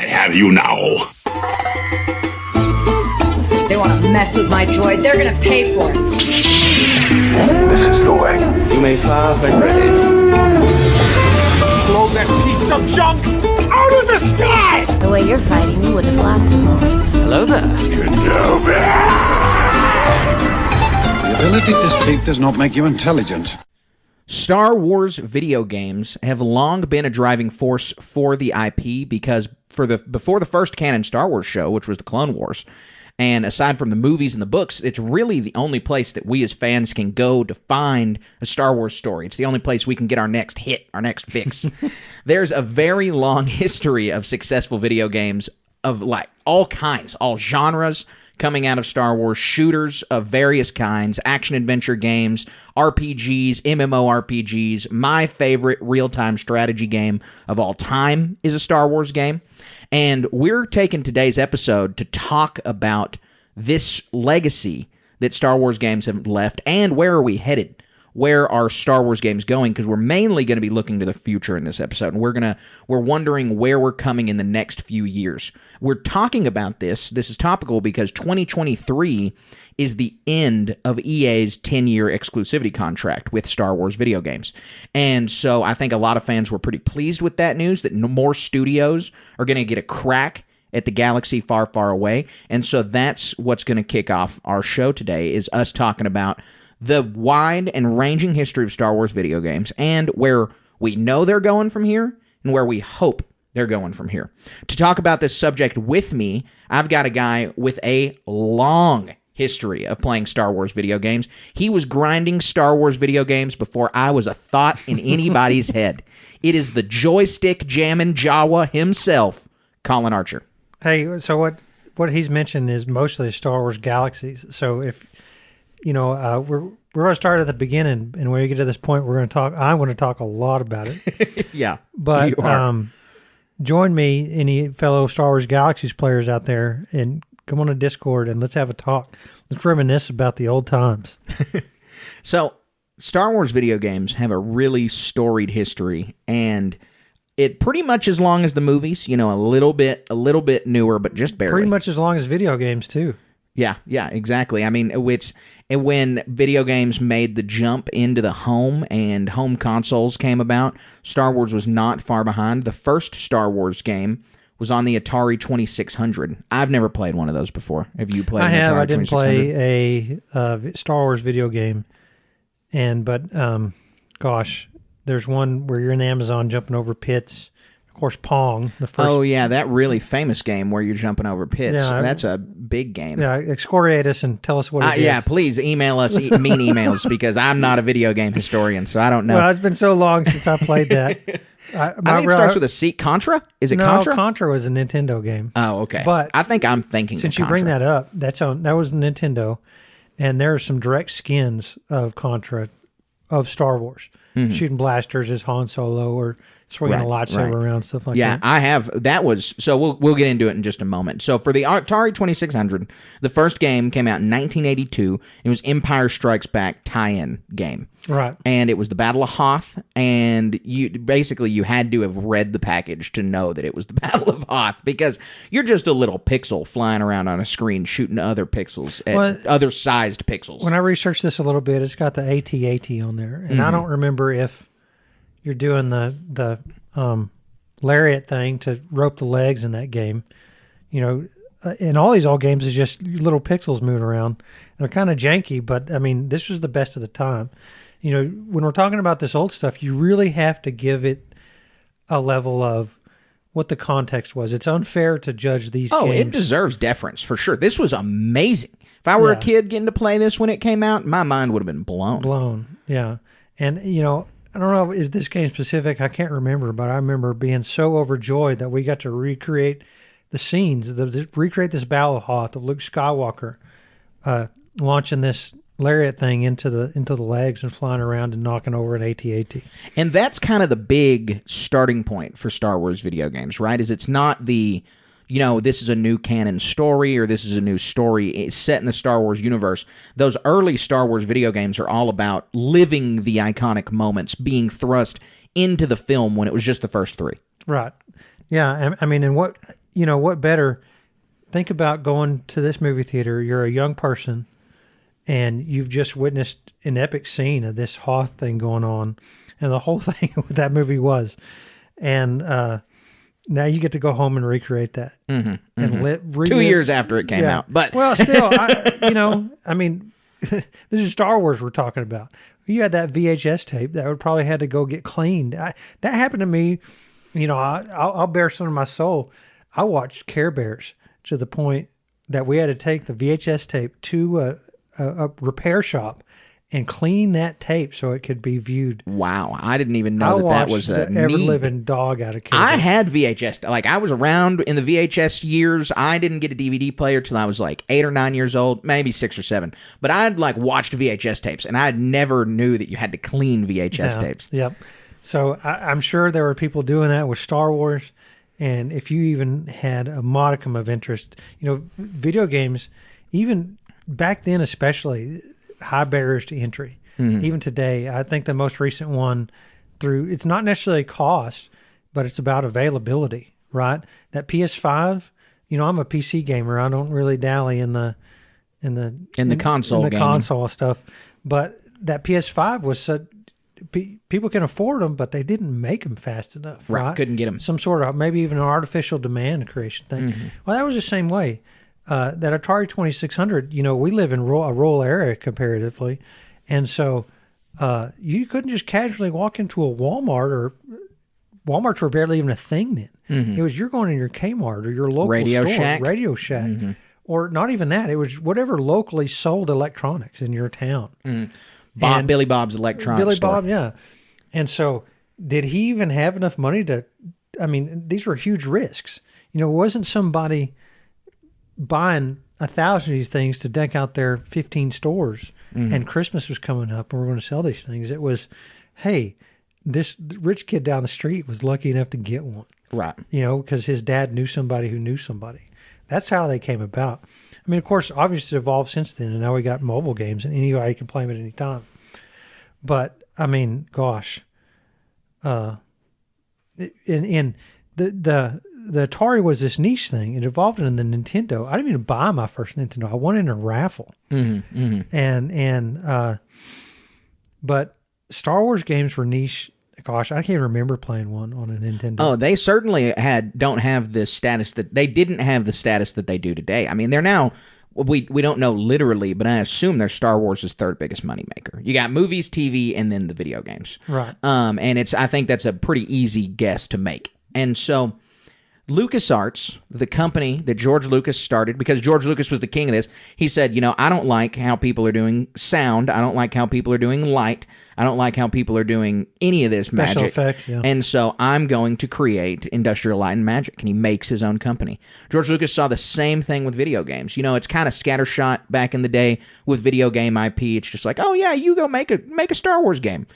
I have you now. They want to mess with my droid. They're going to pay for it. This is the way. You may fire when ready. Blow that piece of junk out of the sky! The way you're fighting, you wouldn't have lasted long. Hello there. Kenobi! The ability to speak does not make you intelligent. Star Wars video games have long been a driving force for the IP because before the first canon Star Wars show, which was the Clone Wars, and aside from the movies and the books, it's really the only place that we as fans can go to find a Star Wars story. It's the only place we can get our next hit, our next fix. There's a very long history of successful video games of like all kinds, all genres coming out of Star Wars, shooters of various kinds, action-adventure games, RPGs, MMORPGs. My favorite real-time strategy game of all time is a Star Wars game. And we're taking today's episode to talk about this legacy that Star Wars games have left and where are we headed? Where are Star Wars games going? Because we're mainly going to be looking to the future in this episode, and we're wondering where we're coming in the next few years. We're talking about this. This is topical because 2023 is the end of EA's 10-year exclusivity contract with Star Wars video games. And so I think a lot of fans were pretty pleased with that news, that more studios are going to get a crack at the galaxy far, far away. And so that's what's going to kick off our show today, is us talking about the wide and ranging history of Star Wars video games and where we know they're going from here and where we hope they're going from here. To talk about this subject with me, I've got a guy with a long history of playing Star Wars video games. He was grinding Star Wars video games before I was a thought in anybody's head. It is the joystick jamming Jawa himself, Colin Archer. Hey, so what he's mentioned is mostly Star Wars galaxies. So if we're going to start at the beginning, and when we get to this point, I'm going to talk a lot about it. Yeah, but you are. Join me, any fellow Star Wars Galaxies players out there, and come on to Discord and let's have a talk. Let's reminisce about the old times. So, Star Wars video games have a really storied history, and it pretty much as long as the movies. A little bit newer, but just barely. Pretty much as long as video games too. Yeah, exactly. I mean, when video games made the jump into the home and home consoles came about, Star Wars was not far behind. The first Star Wars game was on the Atari 2600. I've never played one of those before. Have you played? I didn't play a Star Wars video game, but there's one where you're in the Amazon jumping over pits. Of course, Pong. The first. Oh yeah, that really famous game where you're jumping over pits. Yeah, that's a big game. Yeah, excoriate us and tell us what it is. Yeah, please email us mean emails because I'm not a video game historian, so I don't know. Well, it's been so long since I played that. I think it starts with a C. Contra? Is it Contra? No, Contra was a Nintendo game. Oh, okay. But I think I'm thinking since of you Contra. bring that up, that was Nintendo, and there are some direct skins of Contra, of Star Wars, shooting blasters as Han Solo or swinging a lightsaber around, stuff like that. Yeah, I have. That was, so we'll get into it in just a moment. So for the Atari 2600, the first game came out in 1982. It was Empire Strikes Back tie-in game. Right. And it was the Battle of Hoth, and you had to have read the package to know that it was the Battle of Hoth, because you're just a little pixel flying around on a screen shooting other pixels, other sized pixels. When I researched this a little bit, it's got the AT-AT on there, and I don't remember if you're doing the lariat thing to rope the legs in that game. In all these old games, is just little pixels moving around. They're kind of janky, but I mean, this was the best of the time. When we're talking about this old stuff, you really have to give it a level of what the context was. It's unfair to judge these games. Oh, it deserves deference, for sure. This was amazing. If I were a kid getting to play this when it came out, my mind would have been blown. Yeah. And, I don't know if this game specific, I can't remember, but I remember being so overjoyed that we got to recreate the scenes, recreate this Battle of Hoth of Luke Skywalker launching this lariat thing into the legs and flying around and knocking over an AT-AT. And that's kind of the big starting point for Star Wars video games, right? Is it's not the, this is a new canon story or this is a new story set in the Star Wars universe. Those early Star Wars video games are all about living the iconic moments being thrust into the film when it was just the first three. Right. Yeah, I mean, and what better? Think about going to this movie theater. You're a young person, and you've just witnessed an epic scene of this Hoth thing going on, and the whole thing what that movie was, and now you get to go home and recreate that, and relive 2 years after it came out. But well, still, I mean, this is Star Wars we're talking about. You had that VHS tape that would probably had to go get cleaned. That happened to me. I'll bear some of my soul. I watched Care Bears to the point that we had to take the VHS tape to a repair shop and clean that tape so it could be viewed. Wow, I didn't even know that was a the ever need. living dog out of Care I Bears. had VHS. Like, I was around in the VHS years. I didn't get a DVD player till I was like 8 or 9 years old, maybe 6 or 7. But I'd like watched VHS tapes, and I never knew that you had to clean VHS tapes. Yep. So I'm sure there were people doing that with Star Wars. And if you even had a modicum of interest, video games, even back then especially, high barriers to entry. Even today, I think the most recent one it's not necessarily cost, but it's about availability, right? That PS5, I'm a PC gamer. I don't really dally in the console gaming. Console stuff. But that PS5 was such, people can afford them, but they didn't make them fast enough, right? Couldn't get them. Some sort of, maybe even an artificial demand creation thing. Well, that was the same way. That Atari 2600, we live in a rural area comparatively. And so you couldn't just casually walk into a Walmart, or Walmarts were barely even a thing then. It was you're going in your Kmart or your local Radio store, Shack. Radio Shack. Or not even that. It was whatever locally sold electronics in your town. Billy Bob's Electronics Store. Bob, yeah. And so did he even have enough money to, these were huge risks. Wasn't somebody buying 1,000 of these things to deck out their 15 stores and Christmas was coming up and we're going to sell these things. It was, hey, this rich kid down the street was lucky enough to get one. Right. Because his dad knew somebody who knew somebody. That's how they came about. Of course, obviously it's evolved since then, and now we got mobile games, and anybody can play them at any time. But gosh, the Atari was this niche thing. It evolved into the Nintendo. I didn't even buy my first Nintendo. I won it in a raffle. But Star Wars games were niche. Gosh, I can't even remember playing one on a Nintendo. Oh, they certainly don't have the status that they didn't have the status that they do today. They're now, we don't know literally, but I assume they're Star Wars' third biggest moneymaker. You got movies, TV, and then the video games. Right. And I think that's a pretty easy guess to make. And so LucasArts, the company that George Lucas started, because George Lucas was the king of this, he said, I don't like how people are doing sound. I don't like how people are doing light. I don't like how people are doing any of this magic. Special effects, yeah. And so I'm going to create Industrial Light and Magic. And he makes his own company. George Lucas saw the same thing with video games. It's kind of scattershot back in the day with video game IP. It's just like, oh yeah, you go make a Star Wars game.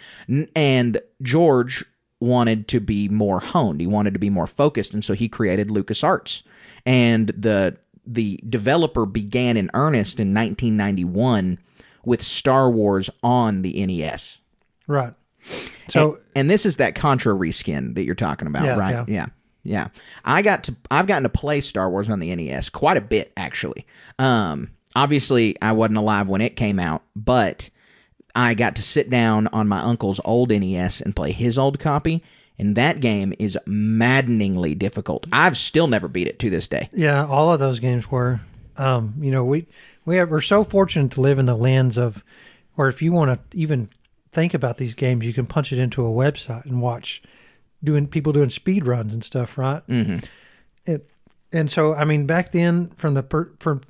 And George wanted to be more honed. He wanted to be more focused, and so he created LucasArts. And the developer began in earnest in 1991 with Star Wars on the NES. Right. So and this is that Contra reskin that you're talking about, right? Yeah. I've gotten to play Star Wars on the NES quite a bit, actually. Obviously, I wasn't alive when it came out, but I got to sit down on my uncle's old NES and play his old copy, and that game is maddeningly difficult. I've still never beat it to this day. Yeah, all of those games were. We're so fortunate to live in the lands of where if you want to even think about these games, you can punch it into a website and watch people doing speed runs and stuff, right? And so, back then, from the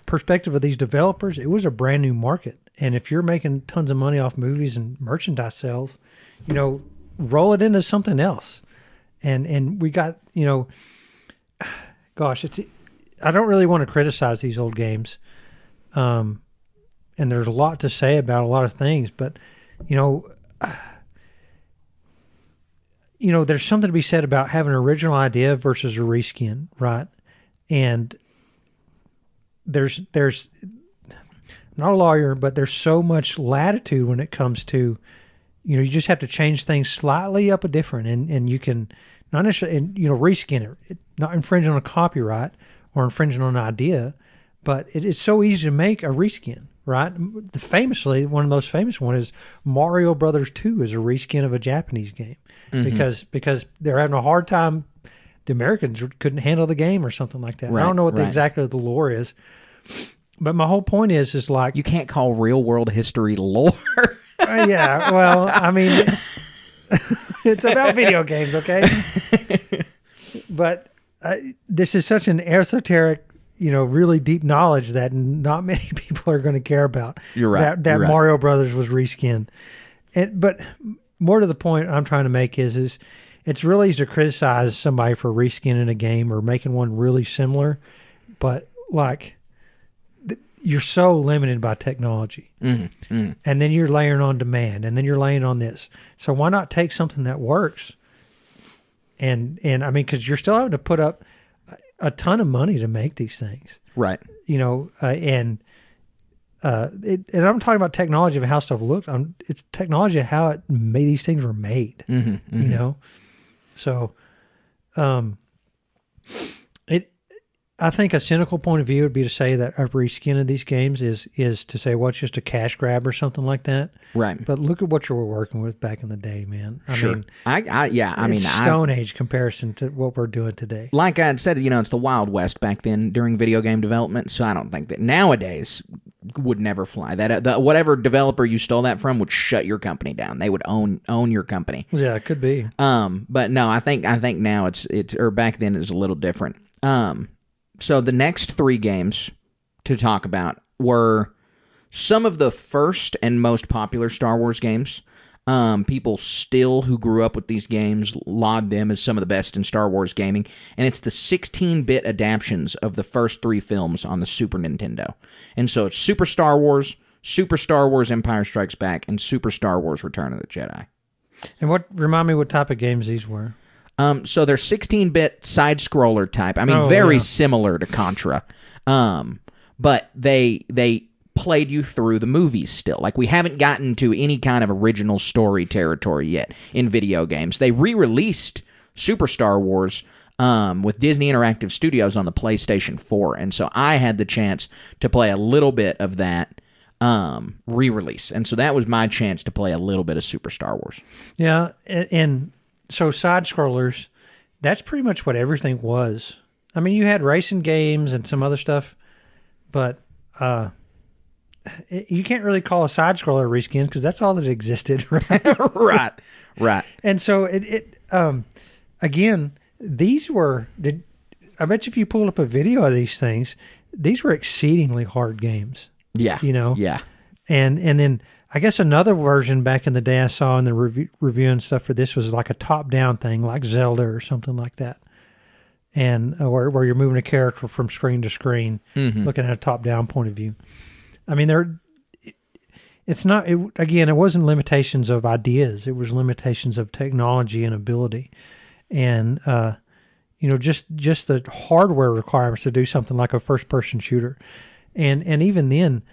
perspective of these developers, it was a brand new market. And if you're making tons of money off movies and merchandise sales, roll it into something else. And we got, gosh, I don't really want to criticize these old games. And there's a lot to say about a lot of things, but, there's something to be said about having an original idea versus a reskin, right? And there's I'm not a lawyer, but there's so much latitude when it comes to, you just have to change things slightly up a different, and you can not necessarily, and, reskin it, not infringing on a copyright or infringing on an idea, but it's so easy to make a reskin, right? Famously, one of the most famous one is Mario Brothers 2 is a reskin of a Japanese game because they're having a hard time. The Americans couldn't handle the game or something like that. Right, I don't know what right. exactly the lore is, but my whole point is like You can't call real world history lore. yeah. Well, I mean, it's about video games, okay? But this is such an esoteric, really deep knowledge that not many people are going to care about. You're right. That You're right. Mario Brothers was reskinned, but more to the point I'm trying to make is it's really easy to criticize somebody for reskinning a game or making one really similar, but like you're so limited by technology, and then you're layering on demand, and then you're laying on this. So why not take something that works? And I mean, because you're still having to put up a ton of money to make these things, Right. and I'm talking about technology of how stuff looks. It's technology of how these things were made. So, I think a cynical point of view would be to say that a reskin of these games is to say, well, it's just a cash grab or something like that. Right. But look at what you were working with back in the day, man. I Sure. mean, it's Stone Age comparison to what we're doing today. Like I had said, it's the Wild West back then during video game development. So I don't think that nowadays would never fly. That whatever developer you stole that from would shut your company down. They would own your company. Yeah, it could be. But no, I think now it's or back then it was a little different. So the next three games to talk about were some of the first and most popular Star Wars games. People still who grew up with these games laud them as some of the best in Star Wars gaming, and it's the 16-bit adaptions of the first three films on the Super Nintendo. And so it's Super Star Wars Empire Strikes Back, and Super Star Wars Return of the Jedi. And remind me what type of games these were. So they're 16-bit side-scroller type. I mean, very similar to Contra. But they played you through the movies still. Like, we haven't gotten to any kind of original story territory yet in video games. They re-released Super Star Wars with Disney Interactive Studios on the PlayStation 4, and so I had the chance to play a little bit of that re-release. And so that was my chance to play a little bit of Super Star Wars. Yeah, and so side-scrollers, that's pretty much what everything was. I mean, you had racing games and some other stuff, but you can't really call a side-scroller a reskin because that's all that existed, right? Right. And so again, these were... I bet you if you pulled up a video of these things, these were exceedingly hard games. Yeah. Yeah. And then... I guess another version back in the day I saw in the review and stuff for this was like a top-down thing, like Zelda or something like that, and where you're moving a character from screen to screen, looking at a top-down point of view. I mean, it wasn't limitations of ideas; it was limitations of technology and ability, and just the hardware requirements to do something like a first-person shooter, and even then.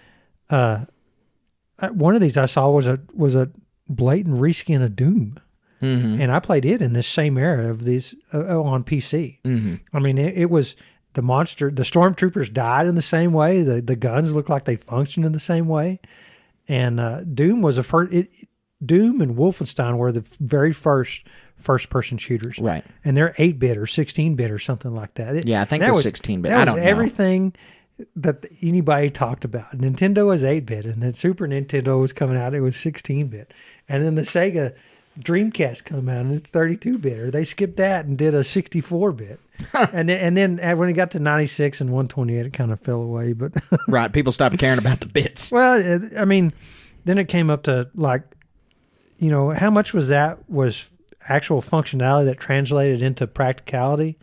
One of these I saw was a blatant reskin of Doom, and I played it in this same era of these on PC. I mean, it was the stormtroopers died in the same way. The guns looked like they functioned in the same way, and Doom was Doom and Wolfenstein were the very first person shooters, right? And they're 8-bit or 16-bit or something like that. Yeah, I think they're 16-bit. I don't know everything that anybody talked about. Nintendo was 8-bit, and then Super Nintendo was coming out, it was 16-bit. And then the Sega Dreamcast come out, and it's 32-bit, or they skipped that and did a 64-bit. and then when it got to 96 and 128, it kind of fell away. But right, people stopped caring about the bits. Well, I mean, then it came up to, like, how much was actual functionality that translated into practicality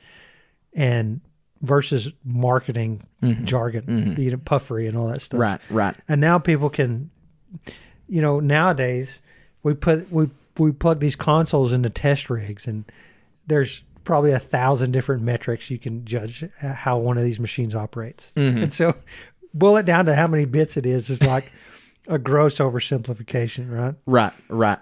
and versus marketing jargon, puffery and all that stuff. Right. And now people can, nowadays we plug these consoles into test rigs, and there's probably 1,000 different metrics you can judge how one of these machines operates. And so boil it down to how many bits it is like a gross oversimplification, right? Right.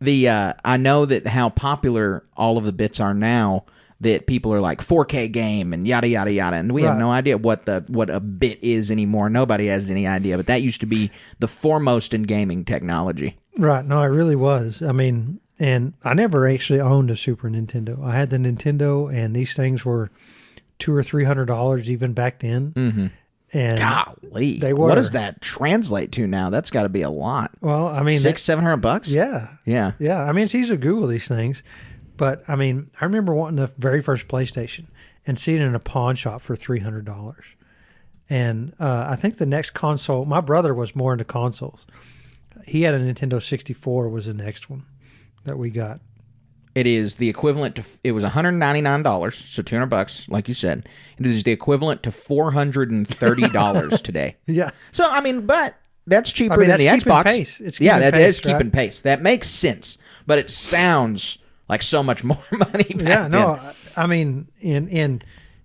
I know that how popular all of the bits are now, that people are like 4K game and yada yada yada, and we have no idea what a bit is anymore. Nobody has any idea, but that used to be the foremost in gaming technology. Right. No, it really was. I mean, and I never actually owned a Super Nintendo. I had the Nintendo, and these things were $200 or $300 even back then. Mm-hmm. And golly, they were. What does that translate to now? That's got to be a lot. Well, I mean, $600-700. Yeah. I mean, it's easy to Google these things, but I mean, I remember wanting the very first PlayStation and seeing it in a pawn shop for $300. And I think the next console, my brother was more into consoles. He had a Nintendo 64 was the next one that we got. It is the equivalent to, it was $199, so $200, like you said. It is the equivalent to $430 today. Yeah. So, I mean, but that's cheaper I mean, than that's the keeping Xbox. pace. It's yeah, keeping that pace, is keeping right? pace. That makes sense, but it sounds like so much more money back Yeah, no, then. I mean, and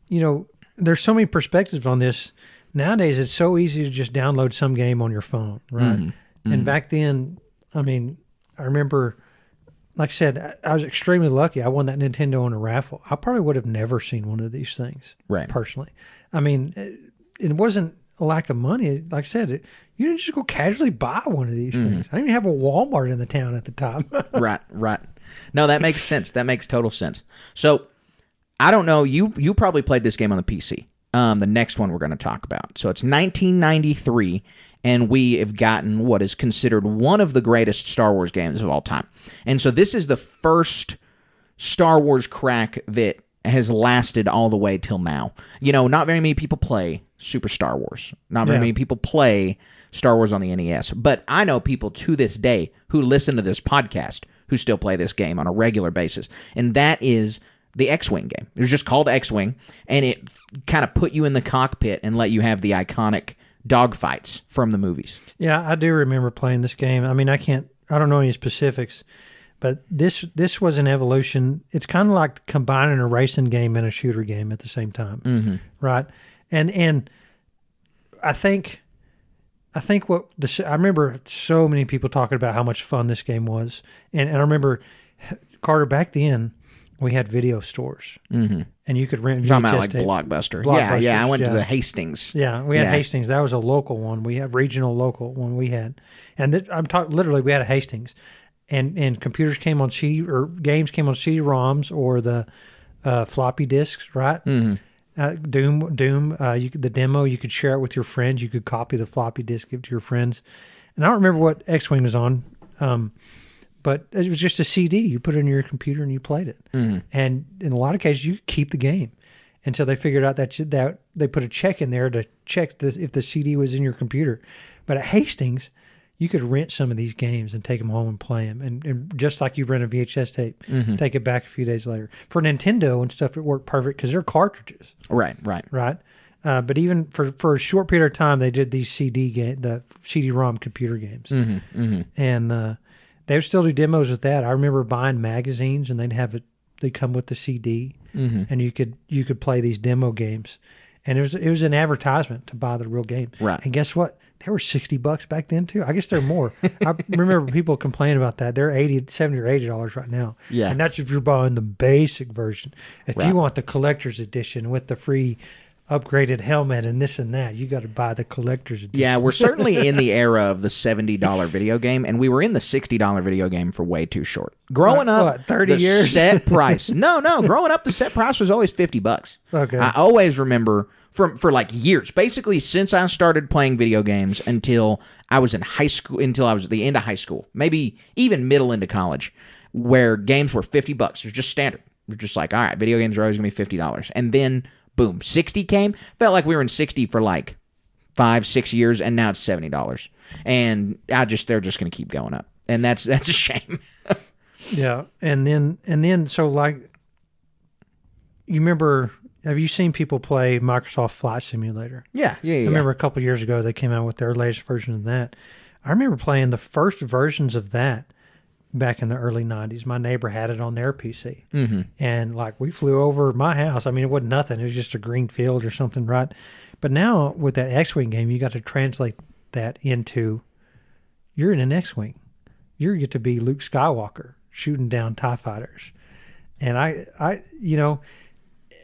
you know, there's so many perspectives on this. Nowadays, it's so easy to just download some game on your phone, right? Mm-hmm. And back then, I mean, I remember, like I said, I was extremely lucky. I won that Nintendo in a raffle. I probably would have never seen one of these things, Right. personally. I mean, it wasn't a lack of money. Like I said, you didn't just go casually buy one of these things. I didn't even have a Walmart in the town at the time. Right. No, that makes sense. That makes total sense. So, I don't know. You probably played this game on the PC. The next one we're going to talk about. So it's 1993, and we have gotten what is considered one of the greatest Star Wars games of all time. And so this is the first Star Wars crack that has lasted all the way till now. You know, not very many people play Super Star Wars. Not very many people play Star Wars on the NES. But I know people to this day who listen to this podcast who still play this game on a regular basis. And that is the X-Wing game. It was just called X-Wing, and it kind of put you in the cockpit and let you have the iconic dogfights from the movies. Yeah, I do remember playing this game. I mean, I don't know any specifics, but this was an evolution. It's kind of like combining a racing game and a shooter game at the same time, right? And I think what I remember so many people talking about how much fun this game was, and I remember, Carter, back then we had video stores, and you could rent VHS You're talking about like tape. Blockbuster. Blockbusters, Yeah, I went to the Hastings. Yeah, we had Hastings. That was a local one. We had regional local one we had. And I'm talking literally we had a Hastings. And computers came on CD, or games came on CD-ROMs or the floppy disks, right? Doom, the demo, you could share it with your friends. You could copy the floppy disk, give it to your friends. And I don't remember what X-Wing was on, but it was just a CD. You put it in your computer and you played it. And in a lot of cases, you could keep the game. Until they figured out that they put a check in there to check if the CD was in your computer. But at Hastings, you could rent some of these games and take them home and play them. And just like you rent a VHS tape, take it back a few days later. For Nintendo and stuff, it worked perfect because they're cartridges. Right. But even for a short period of time, they did these the CD-ROM computer games. And they would still do demos with that. I remember buying magazines, and they come with the CD, and you could play these demo games, and it was an advertisement to buy the real game. Right. And guess what? They were $60 back then too. I guess they're more. I remember people complaining about that. They're $70 or $80 right now. Yeah. And that's if you're buying the basic version. If Right. you want the collector's edition with the free upgraded helmet and this and that, you got to buy the collector's edition. Yeah, we're certainly in the era of the $70 video game, and we were in the $60 video game for way too short. Growing up, What, 30 the years? set price. No. Growing up, the set price was always $50. Okay. I always remember for like years, basically since I started playing video games until I was in high school, until I was at the end of high school, maybe even middle into college, where games were $50. It was just standard. We're just like, all right, video games are always going to be $50. And then boom, 60 came. Felt like we were in 60 for like 5-6 years, and now it's $70. And they're just going to keep going up, and that's a shame. Yeah, and then so like, you remember? Have you seen people play Microsoft Flight Simulator? Yeah. I remember a couple of years ago they came out with their latest version of that. I remember playing the first versions of that back in the early 90s. My neighbor had it on their PC. And like we flew over my house. I mean, it wasn't nothing. It was just a green field or something, right? But now with that X-Wing game, you got to translate that into, you're in an X-Wing. you get to be Luke Skywalker shooting down TIE fighters. And I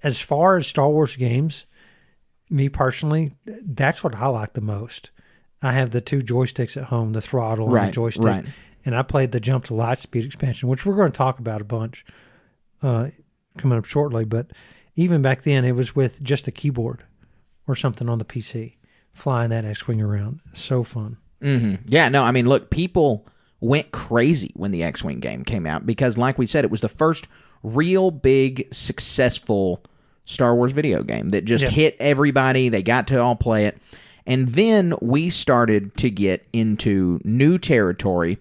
as far as Star Wars games, me personally, that's what I like the most. I have the 2 joysticks at home, the throttle and the joystick. Right. And I played the Jump to Lightspeed expansion, which we're going to talk about a bunch coming up shortly. But even back then, it was with just a keyboard or something on the PC, flying that X-Wing around. So fun. Mm-hmm. Yeah, no, I mean, look, people went crazy when the X-Wing game came out because, like we said, it was the first real big, successful Star Wars video game that just hit everybody. They got to all play it. And then we started to get into new territory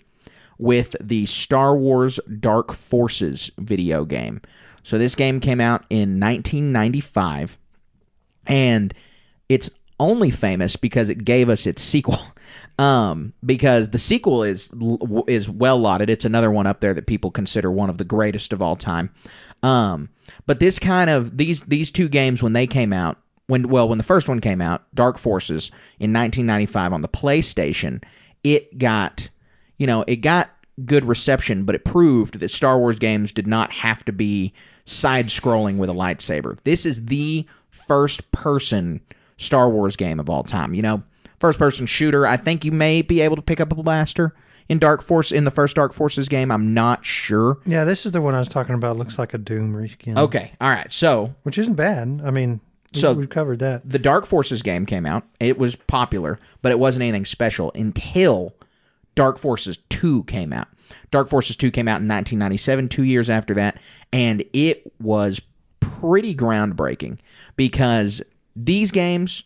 with the Star Wars Dark Forces video game. So this game came out in 1995, and it's only famous because it gave us its sequel. Because the sequel is well lauded. It's another one up there that people consider one of the greatest of all time. But this kind of these 2 games, when they came out, when the first one came out, Dark Forces in 1995 on the PlayStation, it got good reception, but it proved that Star Wars games did not have to be side-scrolling with a lightsaber. This is the first-person Star Wars game of all time. First-person shooter. I think you may be able to pick up a blaster in the first Dark Forces game. I'm not sure. Yeah, this is the one I was talking about. Looks like a Doom reskin. Okay, all right. So, which isn't bad. I mean, we've covered that. The Dark Forces game came out. It was popular, but it wasn't anything special until Dark Forces 2 came out. Dark Forces 2 came out in 1997, 2 years after that, and it was pretty groundbreaking because these games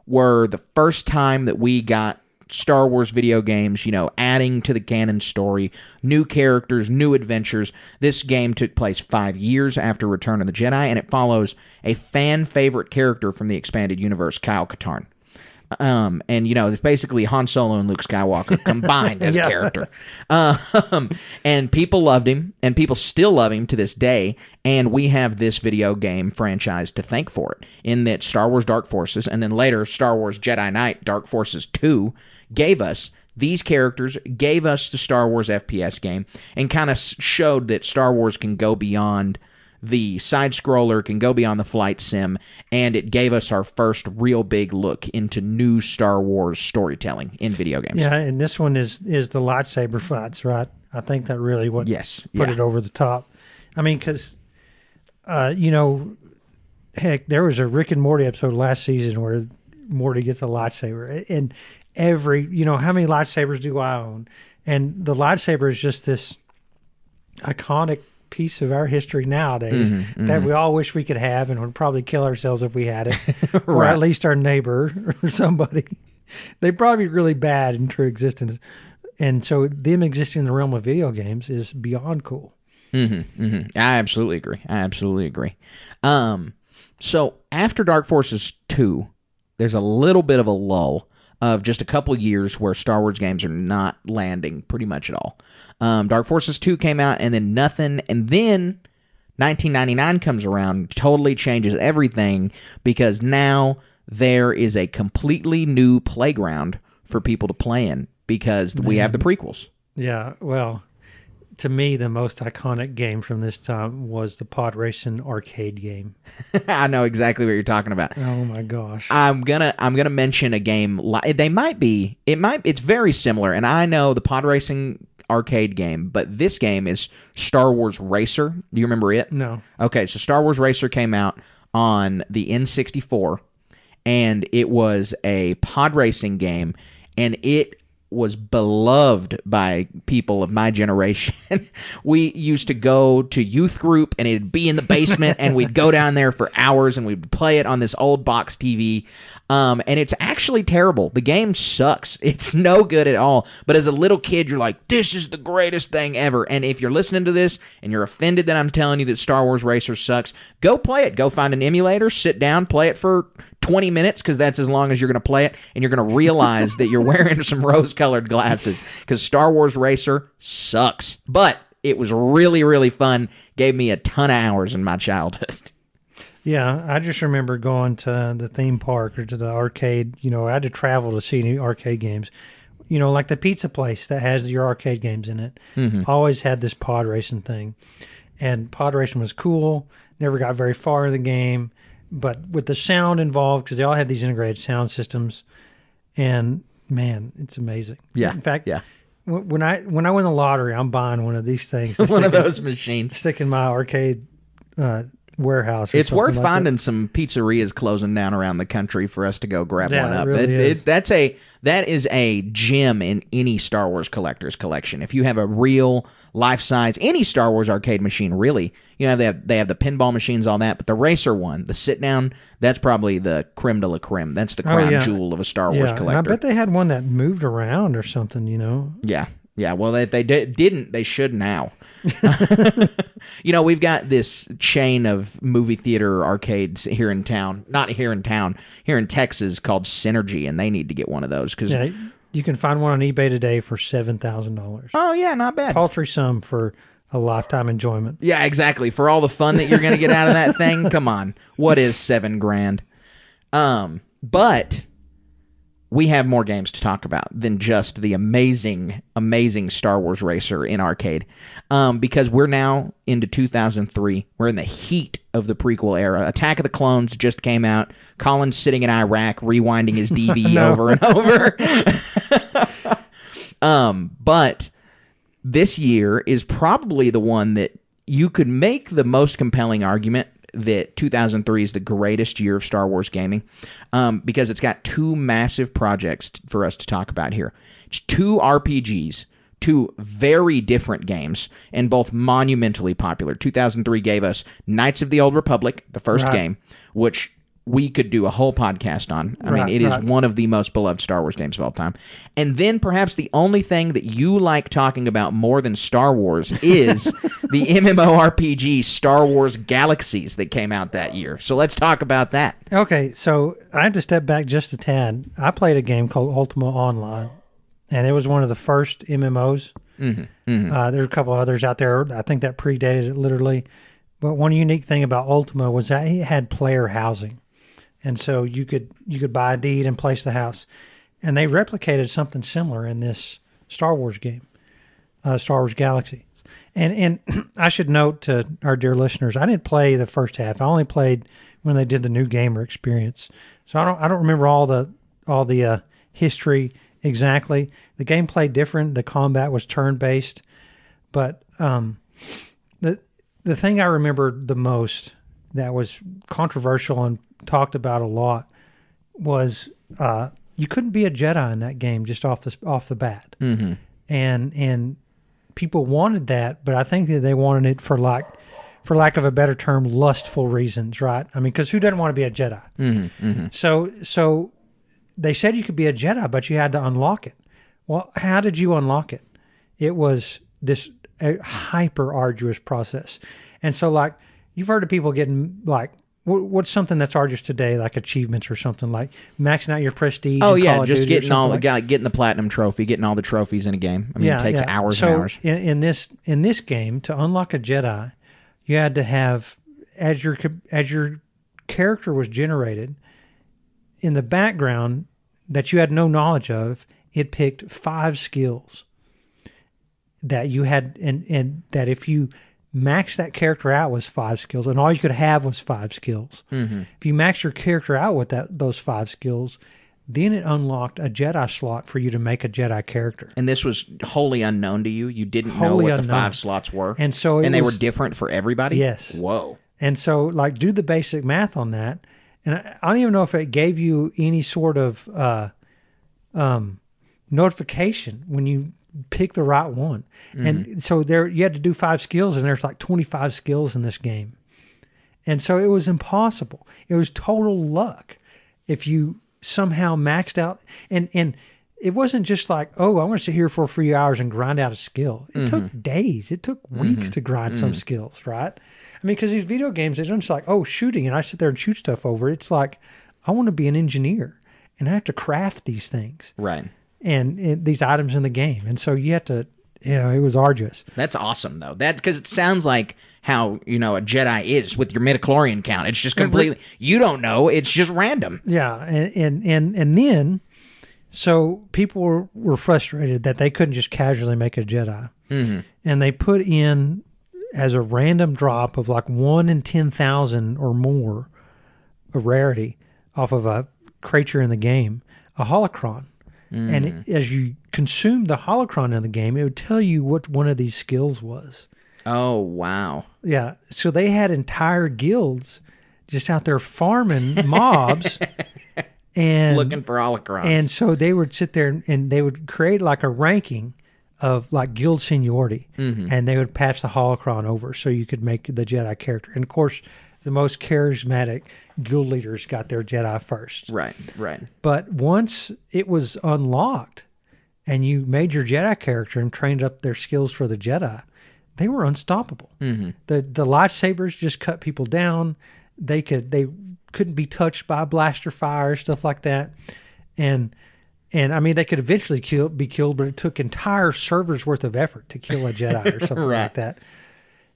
were the first time that we got Star Wars video games, adding to the canon story, new characters, new adventures. This game took place 5 years after Return of the Jedi, and it follows a fan-favorite character from the expanded universe, Kyle Katarn. And, it's basically Han Solo and Luke Skywalker combined as a character. And people loved him, and people still love him to this day, and we have this video game franchise to thank for it, in that Star Wars Dark Forces, and then later Star Wars Jedi Knight Dark Forces 2, gave us these characters, gave us the Star Wars FPS game, and kind of showed that Star Wars can go beyond the side-scroller, can go beyond the flight sim, and it gave us our first real big look into new Star Wars storytelling in video games. Yeah, and this one is the lightsaber fights, right? I think that really put it over the top. I mean, because, heck, there was a Rick and Morty episode last season where Morty gets a lightsaber, and how many lightsabers do I own? And the lightsaber is just this iconic piece of our history nowadays that we all wish we could have, and would probably kill ourselves if we had it, or at least our neighbor or somebody. They'd probably be really bad in true existence. And so them existing in the realm of video games is beyond cool. I absolutely agree. So after Dark Forces 2, there's a little bit of a lull of just a couple years where Star Wars games are not landing pretty much at all. Dark Forces 2 came out, and then nothing, and then 1999 comes around, totally changes everything, because now there is a completely new playground for people to play in, because we have the prequels. Yeah, well, to me, the most iconic game from this time was the pod racing arcade game. I know exactly what you're talking about. Oh my gosh! I'm gonna mention a game. It's very similar, and I know the pod racing arcade game, but this game is Star Wars Racer. Do you remember it? No. Okay, so Star Wars Racer came out on the N64, and it was a pod racing game, and it was beloved by people of my generation. We used to go to youth group, and it'd be in the basement, and we'd go down there for hours, and we'd play it on this old box TV. And it's actually terrible. The game sucks. It's no good at all. But as a little kid, you're like, this is the greatest thing ever. And if you're listening to this and you're offended that I'm telling you that Star Wars Racer sucks, go play it. Go find an emulator, sit down, play it for 20 minutes, because that's as long as you're going to play it, and you're going to realize that you're wearing some rose-colored glasses, because Star Wars Racer sucks. But it was really, really fun. Gave me a ton of hours in my childhood. Yeah, I just remember going to the theme park or to the arcade. I had to travel to see new arcade games. like the pizza place that has your arcade games in it, always had this pod racing thing. And pod racing was cool, never got very far in the game, but with the sound involved, because they all have these integrated sound systems, and man, it's amazing. Yeah. In fact, yeah. when I win the lottery, I'm buying one of these things. One of those machines. Stick in my arcade warehouse. It's worth like finding some pizzerias closing down around the country for us to go grab Yeah, one up. it really is. That is a gem in any Star Wars collector's collection. If you have a real life-size, any Star Wars arcade machine, really, they have the pinball machines, all that, but the racer one, the sit-down, that's probably the creme de la creme. That's the crown jewel of a Star Wars collector. And I bet they had one that moved around or something, Yeah. Yeah, well, if they didn't, they should now. We've got this chain of movie theater arcades here in town. Not here in town, here in Texas, called Synergy, and they need to get one of those. Cause, you can find one on eBay today for $7,000. Oh, yeah, not bad. Paltry sum for a lifetime enjoyment. Yeah, exactly. For all the fun that you're going to get out of that thing, come on. What is $7,000? But we have more games to talk about than just the amazing, amazing Star Wars Racer in arcade. Because we're now into 2003. We're in the heat of the prequel era. Attack of the Clones just came out. Colin's sitting in Iraq rewinding his DV over and over. But this year is probably the one that you could make the most compelling argument that 2003 is the greatest year of Star Wars gaming, because it's got two massive projects for us to talk about here. It's two RPGs, two very different games, and both monumentally popular. 2003 gave us Knights of the Old Republic, the first game, which we could do a whole podcast on. I mean, it is one of the most beloved Star Wars games of all time. And then perhaps the only thing that you like talking about more than Star Wars is the MMORPG Star Wars Galaxies that came out that year. So let's talk about that. Okay, so I had to step back just a tad. I played a game called Ultima Online, and it was one of the first MMOs. There's a couple others out there. I think that predated it literally. But one unique thing about Ultima was that it had player housing. And so you could buy a deed and place the house. And they replicated something similar in this Star Wars game, Star Wars Galaxies. And I should note to our dear listeners, I didn't play the first half. I only played when they did the new gamer experience. So I don't remember all the history exactly. The game played different. The combat was turn-based. But the thing I remember the most that was controversial and talked about a lot was you couldn't be a Jedi in that game just off the bat. And people wanted that, but I think that they wanted it for lack of a better term, lustful reasons, right? I mean, because who doesn't want to be a Jedi? So they said you could be a Jedi, but you had to unlock it. Well, how did you unlock it? It was this hyper arduous process. And so, like, you've heard of people getting, like, what's something that's arduous today, like achievements or something, like maxing out your prestige? Oh, in yeah, Call of just Duty getting the platinum trophy, getting all the trophies in a game. I mean, it takes hours and hours. In this game, to unlock a Jedi, you had to have, as your character was generated, in the background that you had no knowledge of, it picked 5 skills that you had, and that if you max that character out was 5 skills, and all you could have was 5 skills. If you max your character out with those 5 skills, then it unlocked a Jedi slot for you to make a Jedi character. And this was wholly unknown to you? You didn't know what the 5 slots were? And so they were different for everybody? Yes. Whoa. And so, like, do the basic math on that. And I don't even know if it gave you any sort of notification when you pick the right one. And so there you had to do 5 skills, and there's like 25 skills in this game. And so it was impossible. It was total luck if you somehow maxed out. And it wasn't just like, oh, I want to sit here for a few hours and grind out a skill. It took days. It took weeks to grind some skills, right? I mean, because these video games, they're just like, oh, shooting, and I sit there and shoot stuff over. It's like, I want to be an engineer, and I have to craft these things. Right. And these items in the game. And so you have to, it was arduous. That's awesome, though. Because it sounds like how, a Jedi is with your midichlorian count. It's just completely, you don't know. It's just random. Yeah. And then So people were frustrated that they couldn't just casually make a Jedi. Mm-hmm. And they put in, as a random drop of like 1 in 10,000 or more, a rarity off of a creature in the game, a holocron. And as you consumed the holocron in the game, it would tell you what one of these skills was. Oh, wow. Yeah. So they had entire guilds just out there farming mobs and looking for holocrons. And so they would sit there and they would create like a ranking of like guild seniority, and they would pass the holocron over so you could make the Jedi character. And of course, the most charismatic guild leaders got their Jedi first. Right. But once it was unlocked and you made your Jedi character and trained up their skills for the Jedi, they were unstoppable. The lightsabers just cut people down. They couldn't be touched by blaster fire, stuff like that. And I mean, they could eventually be killed, but it took entire servers worth of effort to kill a Jedi or something like that.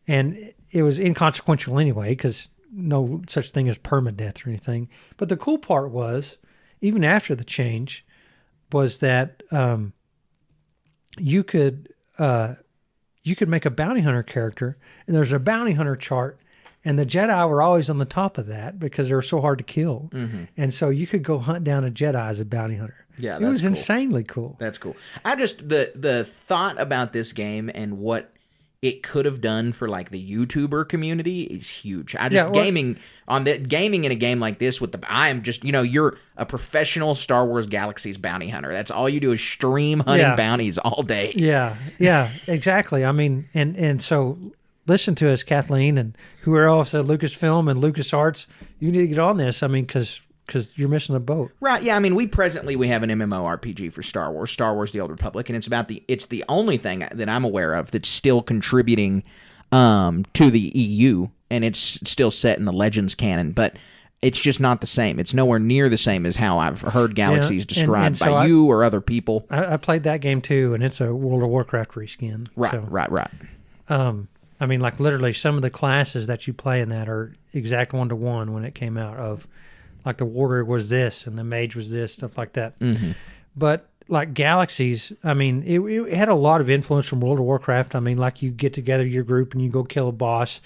And it was inconsequential anyway, because no such thing as permadeath or anything. But the cool part was, even after the change, was that you could make a bounty hunter character, and there's a bounty hunter chart, and the Jedi were always on the top of that because they were so hard to kill. And so you could go hunt down a Jedi as a bounty hunter. Yeah, it was cool. insanely cool. That's cool. I just the thought about this game and what it could have done for like the YouTuber community is huge. Gaming in a game like this I am just, you're a professional Star Wars Galaxies bounty hunter. That's all you do is stream hunting bounties all day. Yeah, exactly. I mean, and so listen to us, Kathleen, and whoever else at Lucasfilm and LucasArts. You need to get on this. I mean, because you're missing a boat. Right, yeah. I mean, we have an MMORPG for Star Wars, The Old Republic, and it's the only thing that I'm aware of that's still contributing to the EU, and it's still set in the Legends canon, but it's just not the same. It's nowhere near the same as how I've heard Galaxies described by you or other people. I played that game too, and it's a World of Warcraft reskin. Right. I mean, like literally some of the classes that you play in that are exact 1-to-1 when it came out of, like the warrior was this and the mage was this, stuff like that. But like Galaxies, I mean, it had a lot of influence from World of Warcraft. I mean, like you get together your group and you go kill a boss.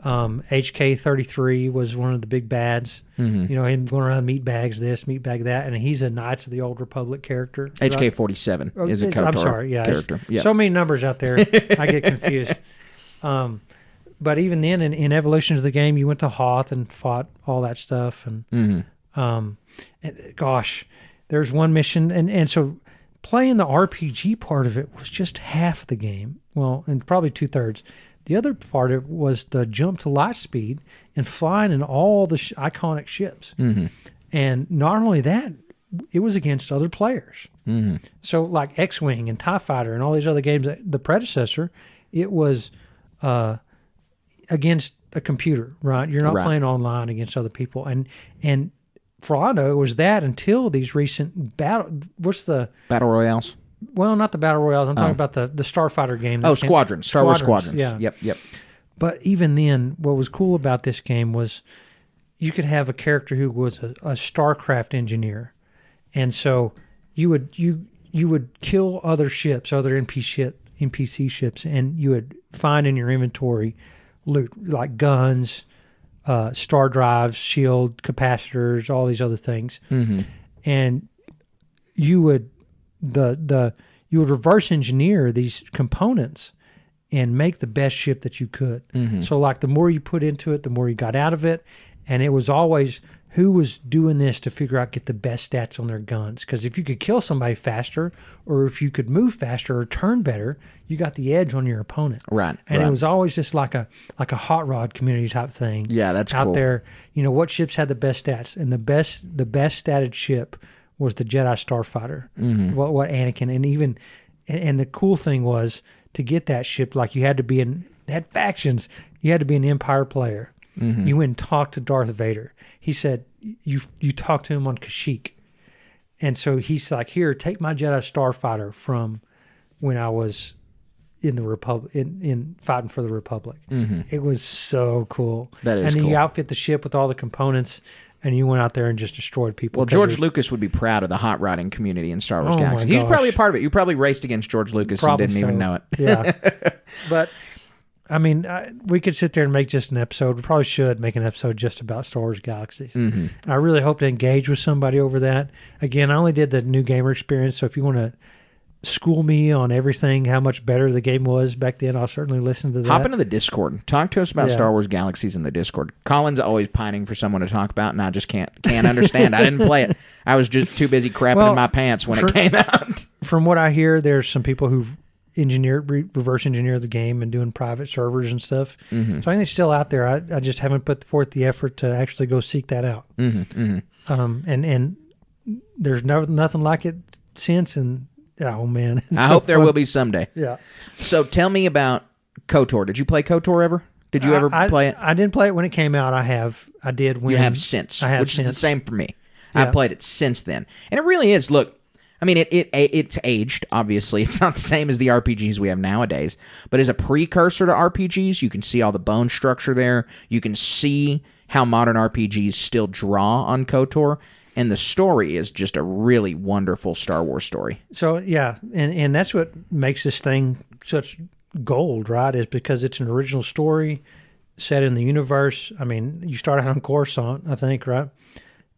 HK-33 was one of the big bads. Him going around meat bags this, meat bag that, and he's a Knights of the Old Republic character. HK-47 is a KOTOR character. Yeah. So many numbers out there, I get confused. But even then, in evolutions of the game, you went to Hoth and fought all that stuff. And, gosh, there's one mission. And so playing the RPG part of it was just half the game. Well, and probably 2/3. The other part of it was the jump to light speed and flying in all the iconic ships. And not only that, it was against other players. So like X-Wing and TIE Fighter and all these other games, the predecessor, it was against a computer, right? You're not playing online against other people. And for all I know, it was that until these recent battle royales? Well, not the battle royales. I'm talking about the Starfighter game. Squadrons. Star Wars Squadrons. Yeah. Yep. But even then, what was cool about this game was you could have a character who was a StarCraft engineer. And so you would kill other ships, other NPC ships, and you would find in your inventory loot like guns, star drives, shield capacitors, all these other things, and you would you would reverse engineer these components and make the best ship that you could. So like the more you put into it, the more you got out of it, and it was always who was doing this to figure out get the best stats on their guns. Because if you could kill somebody faster, or if you could move faster or turn better, you got the edge on your opponent. Right. And it was always just like a hot rod community type thing. Yeah, that's out cool. there. What ships had the best stats, and the best statted ship was the Jedi Starfighter. What Anakin and the cool thing was to get that ship, like you had to be had factions. You had to be an Empire player. You went and talked to Darth Vader. He said, you talked to him on Kashyyyk. And so he's like, here, take my Jedi Starfighter from when I was in the Republic, in fighting for the Republic. It was so cool. That is and then cool. you outfit the ship with all the components. and you went out there and just destroyed people. Well, George Lucas would be proud of the hot rodding community in Star Wars Galaxy. He was probably a part of it. You probably raced against George Lucas and didn't even know it. Yeah. But, I mean, we could sit there and make just an episode. We probably should make an episode just about Star Wars Galaxies. I really hope to engage with somebody over that. Again, I only did the new gamer experience, so if you want to school me on everything, how much better the game was back then, I'll certainly listen to that. Hop into the Discord. Talk to us about Star Wars Galaxies in the Discord. Colin's always pining for someone to talk about, and I just can't understand. I didn't play it. I was just too busy crapping in my pants when it came out. From what I hear, there's some people who've reverse engineered the game and doing private servers and stuff. So I think it's still out there. I just haven't put forth the effort to actually go seek that out. And there's nothing like it since, and oh man, I hope there will be someday. Yeah. So tell me about KOTOR. Did you play KOTOR ever? Did you ever play it? I didn't play it when it came out. I did when you have since, which is the same for me. Yeah. I've played it since then, and it really is. Look, I mean, it's aged. Obviously, it's not the same as the RPGs we have nowadays. But as a precursor to RPGs, you can see all the bone structure there. You can see how modern RPGs still draw on KOTOR. And the story is just a really wonderful Star Wars story. So, yeah, and that's what makes this thing such gold, right, is because it's an original story set in the universe. I mean, you start out on Coruscant, I think, right?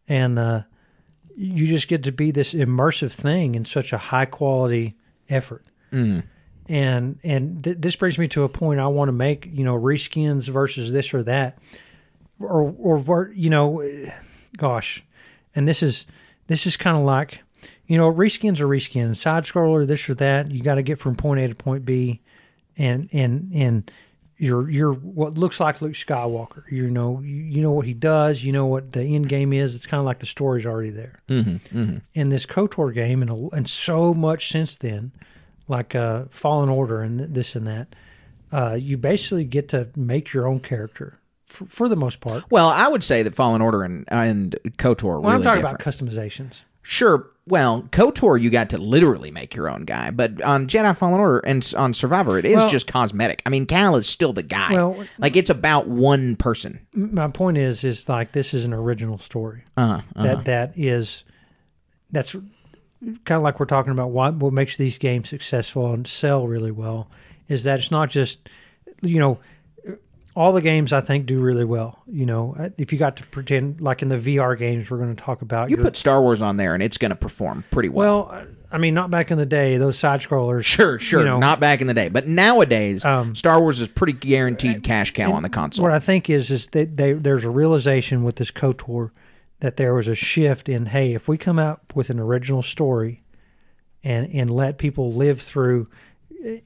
And you just get to be this immersive thing in such a high-quality effort. And this brings me to a point I want to make, reskins versus this or that. Or gosh... And this is kind of like, reskins are reskins, side scroller, this or that. You got to get from point A to point B, and you're what looks like Luke Skywalker. You know what he does. You know what the end game is. It's kind of like the story's already there. In this KOTOR game, and so much since then, like Fallen Order and this and that, you basically get to make your own character. For the most part. Well, I would say that Fallen Order and KOTOR are really I'm talking different. about customizations. Sure. Well, KOTOR, you got to literally make your own guy. But on Jedi Fallen Order and on Survivor, it is just cosmetic. I mean, Cal is still the guy. Well, like, it's about one person. My point is like this is an original story. That's kind of like we're talking about what makes these games successful and sell really well is that it's not just, all the games I think do really well. If you got to pretend like in the VR games we're going to talk about, you put Star Wars on there and it's going to perform pretty well. Well, I mean, not back in the day, those side scrollers. Sure, not back in the day, but nowadays Star Wars is pretty guaranteed cash cow on the console. What I think is that there's a realization with this KOTOR that there was a shift in, hey, if we come out with an original story and let people live through,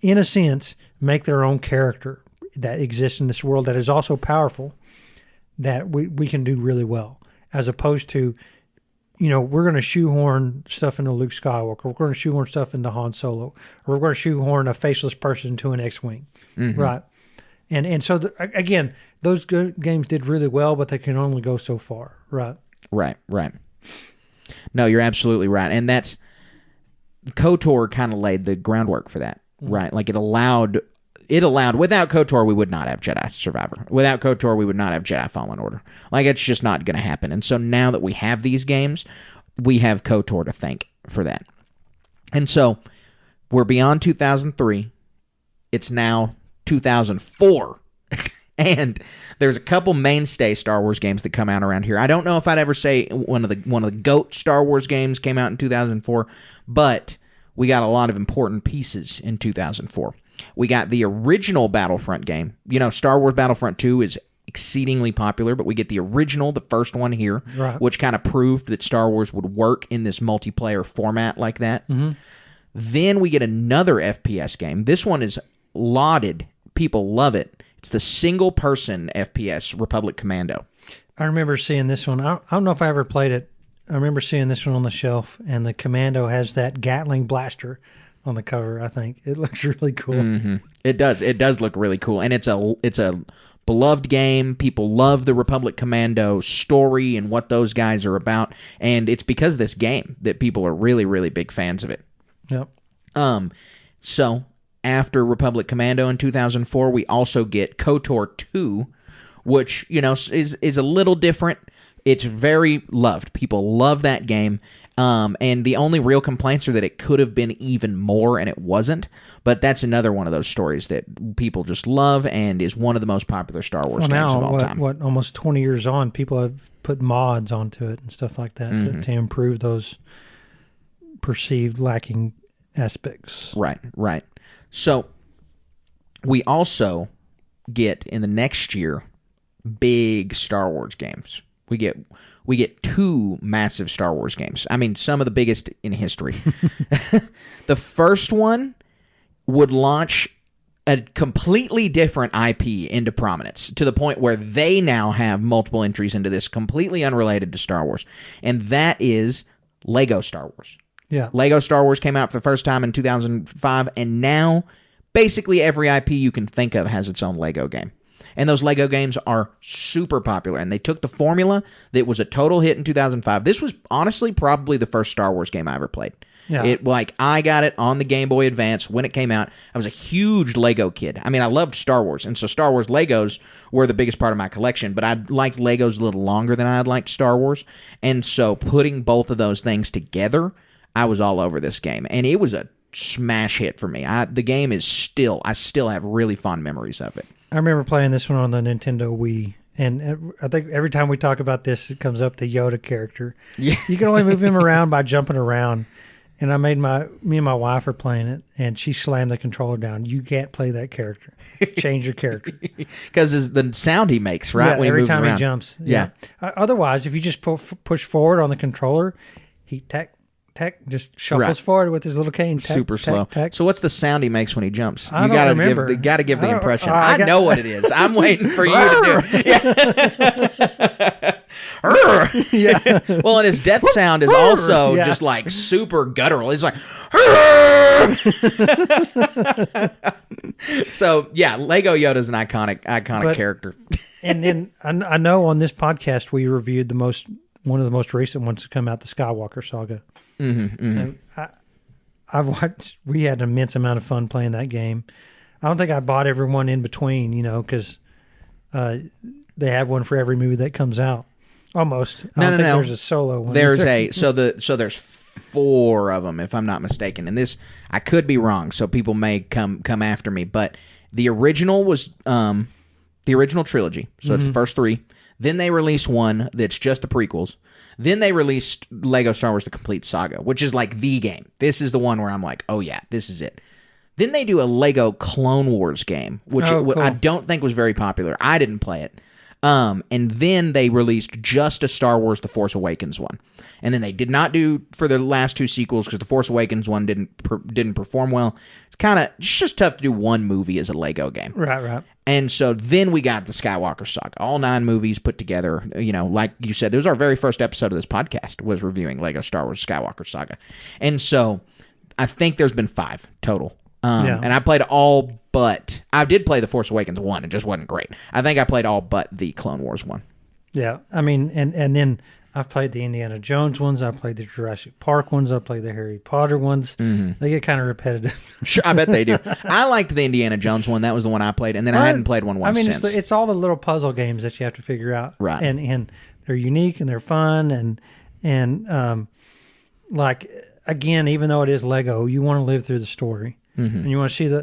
in a sense, make their own character that exists in this world that is also powerful, that we can do really well, as opposed to, we're going to shoehorn stuff into Luke Skywalker, we're going to shoehorn stuff into Han Solo, or we're going to shoehorn a faceless person into an X-Wing, right? And so, again, those games did really well, but they can only go so far, right? Right. No, you're absolutely right. And that's, KOTOR kind of laid the groundwork for that, right? Like it allowed, without KOTOR, we would not have Jedi Survivor. Without KOTOR, we would not have Jedi Fallen Order. Like, it's just not going to happen. And so now that we have these games, we have KOTOR to thank for that. And so we're beyond 2003. It's now 2004. And there's a couple mainstay Star Wars games that come out around here. I don't know if I'd ever say one of the GOAT Star Wars games came out in 2004, but we got a lot of important pieces in 2004. We got the original Battlefront game. Star Wars Battlefront 2 is exceedingly popular, but we get the original, the first one here, right, which kind of proved that Star Wars would work in this multiplayer format like that. Then we get another FPS game. This one is lauded. People love it. It's the single-person FPS, Republic Commando. I remember seeing this one. I don't know if I ever played it. I remember seeing this one on the shelf, and the Commando has that Gatling blaster on the cover. I think it looks really cool. It does. It does look really cool, and it's a beloved game. People love the Republic Commando story and what those guys are about, and it's because of this game that people are really, really big fans of it. Yep. So after Republic Commando in 2004, we also get KOTOR 2, which is a little different. It's very loved. People love that game. And the only real complaints are that it could have been even more, and it wasn't. But that's another one of those stories that people just love and is one of the most popular Star Wars games of all time. Almost 20 years on, people have put mods onto it and stuff like that to improve those perceived lacking aspects. Right. So we also get in the next year big Star Wars games. We get 2 massive Star Wars games. I mean, some of the biggest in history. The first one would launch a completely different IP into prominence to the point where they now have multiple entries into this completely unrelated to Star Wars. And that is Lego Star Wars. Yeah. Lego Star Wars came out for the first time in 2005, and now basically every IP you can think of has its own Lego game. And those Lego games are super popular. And they took the formula that was a total hit in 2005. This was honestly probably the first Star Wars game I ever played. Yeah. I got it on the Game Boy Advance when it came out. I was a huge Lego kid. I mean, I loved Star Wars. And so Star Wars Legos were the biggest part of my collection. But I liked Legos a little longer than I had liked Star Wars. And so putting both of those things together, I was all over this game. And it was a smash hit for me. The game is I still have really fond memories of it. I remember playing this one on the Nintendo Wii, and I think every time we talk about this, it comes up the Yoda character. Yeah. You can only move him around by jumping around. And me and my wife are playing it, and she slammed the controller down. You can't play that character. Change your character. Because the sound he makes, right? Yeah, when every he moves time around. he jumps. Yeah. Otherwise, if you just push forward on the controller, he just shuffles forward with his little cane. Super slow. So what's the sound he makes when he jumps? I don't remember. You got to give the impression. I know what it is. I'm waiting for you to do it. Yeah. Well, and his death sound is also just like super guttural. He's like, so yeah, Lego Yoda's an iconic character. And then I know on this podcast we reviewed one of the most recent ones to come out, the Skywalker Saga. And we had an immense amount of fun playing that game. I don't think I bought everyone in between, because they have one for every movie that comes out. Almost. I don't think there's a solo one. There's 4 of them, if I'm not mistaken. And this, I could be wrong, so people may come after me. But the original was the original trilogy, so it's the first 3. Then they released one that's just the prequels. Then they released Lego Star Wars: The Complete Saga, which is like the game. This is the one where I'm like, oh yeah, this is it. Then they do a Lego Clone Wars game, which cool. I don't think was very popular. I didn't play it. And then they released just a Star Wars: The Force Awakens one. And then they did not do for the last 2 sequels because the Force Awakens one didn't perform well. It's just tough to do one movie as a Lego game. Right. And so then we got the Skywalker Saga, all 9 movies put together. Like you said, it was our very first episode of this podcast was reviewing Lego Star Wars Skywalker Saga. And so I think there's been 5 total. And I played all but, I did play the Force Awakens one. It just wasn't great. I think I played all but the Clone Wars one. Yeah. I mean, and then I've played the Indiana Jones ones. I played the Jurassic Park ones. I played the Harry Potter ones. They get kind of repetitive. Sure, I bet they do. I liked the Indiana Jones one. That was the one I played, and then I hadn't played one since. It's all the little puzzle games that you have to figure out, right? And they're unique and they're fun and like again, even though it is Lego, you want to live through the story. And you want to see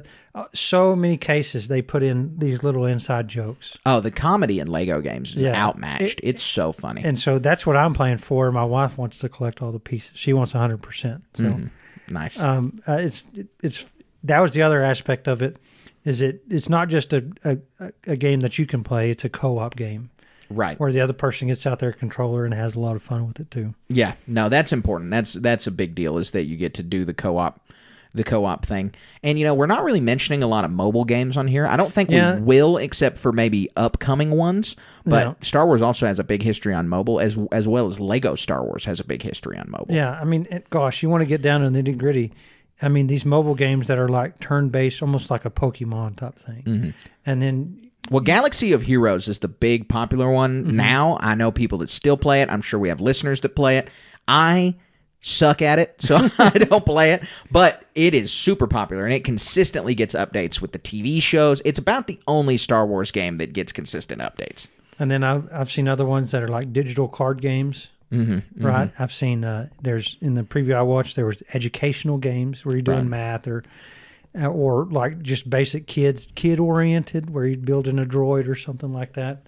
so many cases they put in these little inside jokes. Oh, the comedy in Lego games is outmatched. It's so funny. And so that's what I'm playing for. My wife wants to collect all the pieces. She wants 100%. So nice. It's that was the other aspect of it. It's not just a game that you can play. It's a co-op game. Right. Where the other person gets out their controller and has a lot of fun with it too. Yeah. No, that's important. That's a big deal is that you get to do the co-op thing. And, we're not really mentioning a lot of mobile games on here. I don't think we will, except for maybe upcoming ones. But Star Wars also has a big history on mobile, as well as Lego Star Wars has a big history on mobile. Yeah, I mean, you want to get down to the nitty-gritty. I mean, these mobile games that are like turn-based, almost like a Pokemon type thing. And then... Well, Galaxy of Heroes is the big popular one now. I know people that still play it. I'm sure we have listeners that play it. I suck at it, so I don't play it, but it is super popular, and it consistently gets updates with the TV shows. It's about the only Star Wars game that gets consistent updates. And then I've seen other ones that are like digital card games. Right. I've seen there's in the preview I watched there was educational games where you're doing math or like just basic kid oriented where you're building a droid or something like that.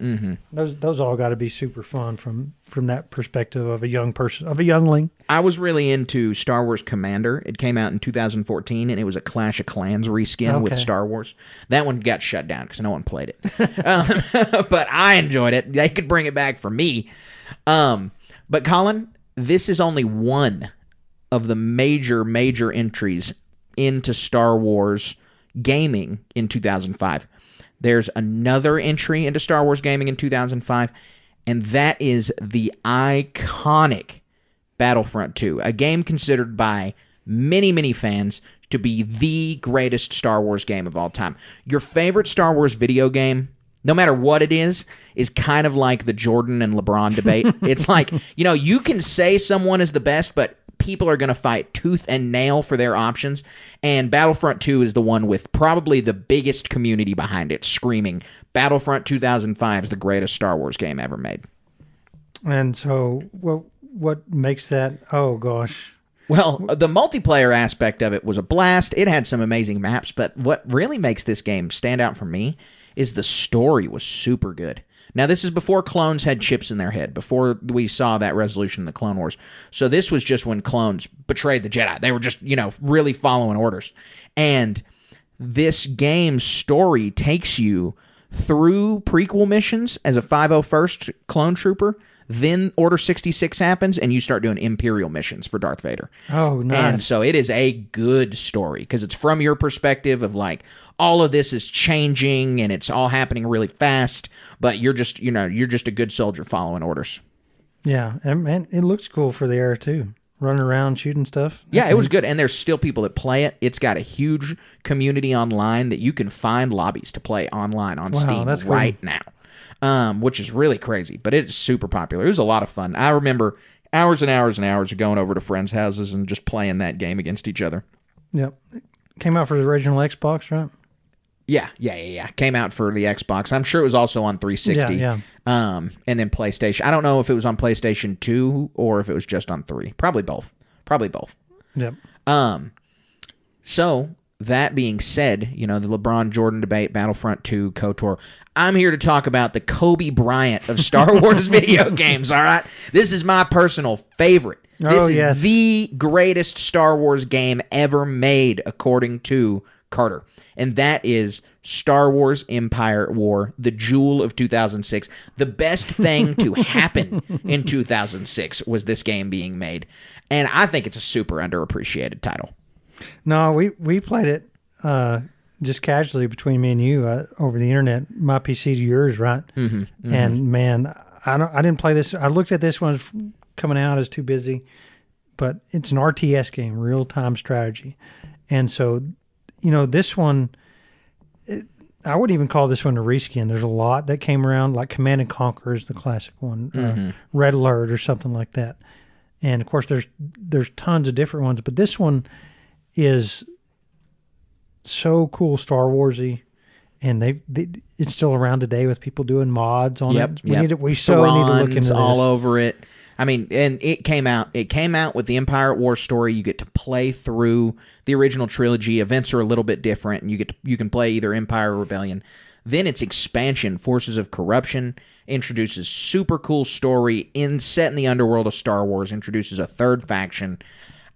Those all got to be super fun from that perspective of a young person, of a youngling. I was really into Star Wars Commander. It came out in 2014 and it was a Clash of Clans reskin with Star Wars. That one got shut down because no one played it. But I enjoyed it. They could bring it back for me. But Colin, this is only one of the major entries into Star Wars gaming in 2005. There's another entry into Star Wars gaming in 2005, and that is the iconic Battlefront 2, a game considered by many fans to be the greatest Star Wars game of all time. Your favorite Star Wars video game, no matter what it is kind of like the Jordan and LeBron debate. It's like, you can say someone is the best, but people are going to fight tooth and nail for their options. And Battlefront 2 is the one with probably the biggest community behind it, screaming, Battlefront 2005 is the greatest Star Wars game ever made. And so what makes that, oh gosh. Well, the multiplayer aspect of it was a blast. It had some amazing maps, but what really makes this game stand out for me is the story was super good. Now, this is before clones had chips in their head, before we saw that resolution in the Clone Wars. So this was just when clones betrayed the Jedi. They were just, really following orders. And this game's story takes you through prequel missions as a 501st clone trooper. Then Order 66 happens, and you start doing Imperial missions for Darth Vader. Oh, nice. And so it is a good story, because it's from your perspective of, like, all of this is changing, and it's all happening really fast, but you're just, you're just a good soldier following orders. Yeah, and it looks cool for the era, too. Running around, shooting stuff. Yeah, it was good, and there's still people that play it. It's got a huge community online that you can find lobbies to play online on Steam right now. Which is really crazy, but it's super popular. It was a lot of fun. I remember hours and hours and hours of going over to friends' houses and just playing that game against each other. Yep. It came out for the original Xbox, right? Yeah. Came out for the Xbox. I'm sure it was also on 360. Yeah. And then PlayStation. I don't know if it was on PlayStation 2 or if it was just on 3. Probably both. Yep. So, that being said, the LeBron Jordan debate, Battlefront 2, KOTOR, I'm here to talk about the Kobe Bryant of Star Wars video games, all right? This is my personal favorite. This is the greatest Star Wars game ever made, according to Carter. And that is Star Wars Empire at War, the jewel of 2006. The best thing to happen in 2006 was this game being made. And I think it's a super underappreciated title. No, we played it just casually between me and you over the internet, my PC to yours, right? And man, I didn't play this. I looked at this one coming out as too busy, but it's an RTS game, real time strategy, and so this one, I wouldn't even call this one a reskin. There's a lot that came around, like Command and Conquer is the classic one, Red Alert or something like that, and of course there's tons of different ones, but this one is so cool, Star Warsy, and it's still around today with people doing mods on it. We need to look into this. All over it. I mean, and it came out with the Empire at War story. You get to play through the original trilogy. Events are a little bit different, and you can play either Empire or Rebellion. Then its expansion, Forces of Corruption, introduces super cool story set in the underworld of Star Wars, introduces a third faction.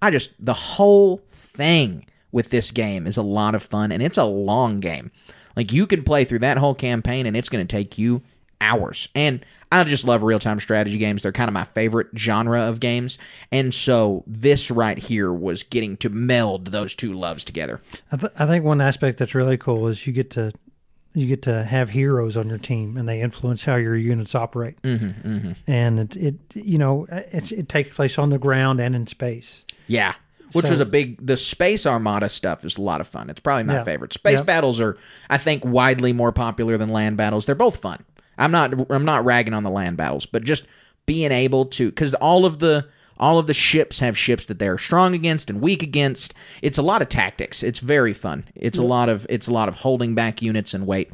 The whole thing with this game is a lot of fun, and it's a long game. Like, you can play through that whole campaign, and it's going to take you hours. And I just love real-time strategy games. They're kind of my favorite genre of games. And so this right here was getting to meld those two loves together. I think one aspect that's really cool is you get to have heroes on your team, and they influence how your units operate. And it takes place on the ground and in space. Yeah. Which was the Space Armada stuff is a lot of fun. It's probably my favorite. Space battles are, I think, widely more popular than land battles. They're both fun. I'm not ragging on the land battles, but just being able to, because all of the All of the ships have ships that they're strong against and weak against. It's a lot of tactics. It's very fun. It's a lot of holding back units and weight.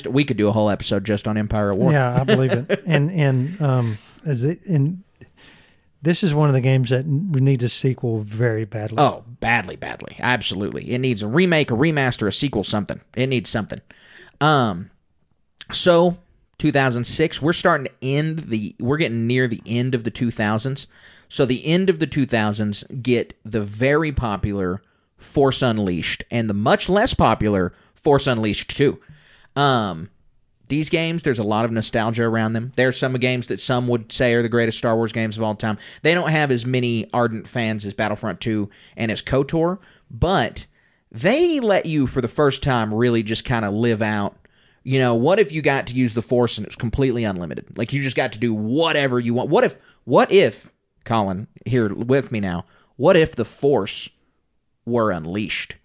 We could do a whole episode just on Empire at War. Yeah, I believe it. And this is one of the games that needs a sequel very badly. Oh, badly. Absolutely. It needs a remake, a remaster, a sequel, something. It needs something. So 2006, we're getting near the end of the 2000s. So the end of the 2000s get the very popular Force Unleashed and the much less popular Force Unleashed 2. These games, there's a lot of nostalgia around them. There's some games that some would say are the greatest Star Wars games of all time. They don't have as many ardent fans as Battlefront 2 and as KOTOR, but they let you, for the first time, really just kind of live out. You know, what if you got to use the Force and it was completely unlimited? Like, you just got to do whatever you want. What if, Colin, here with me now, what if the Force were unleashed?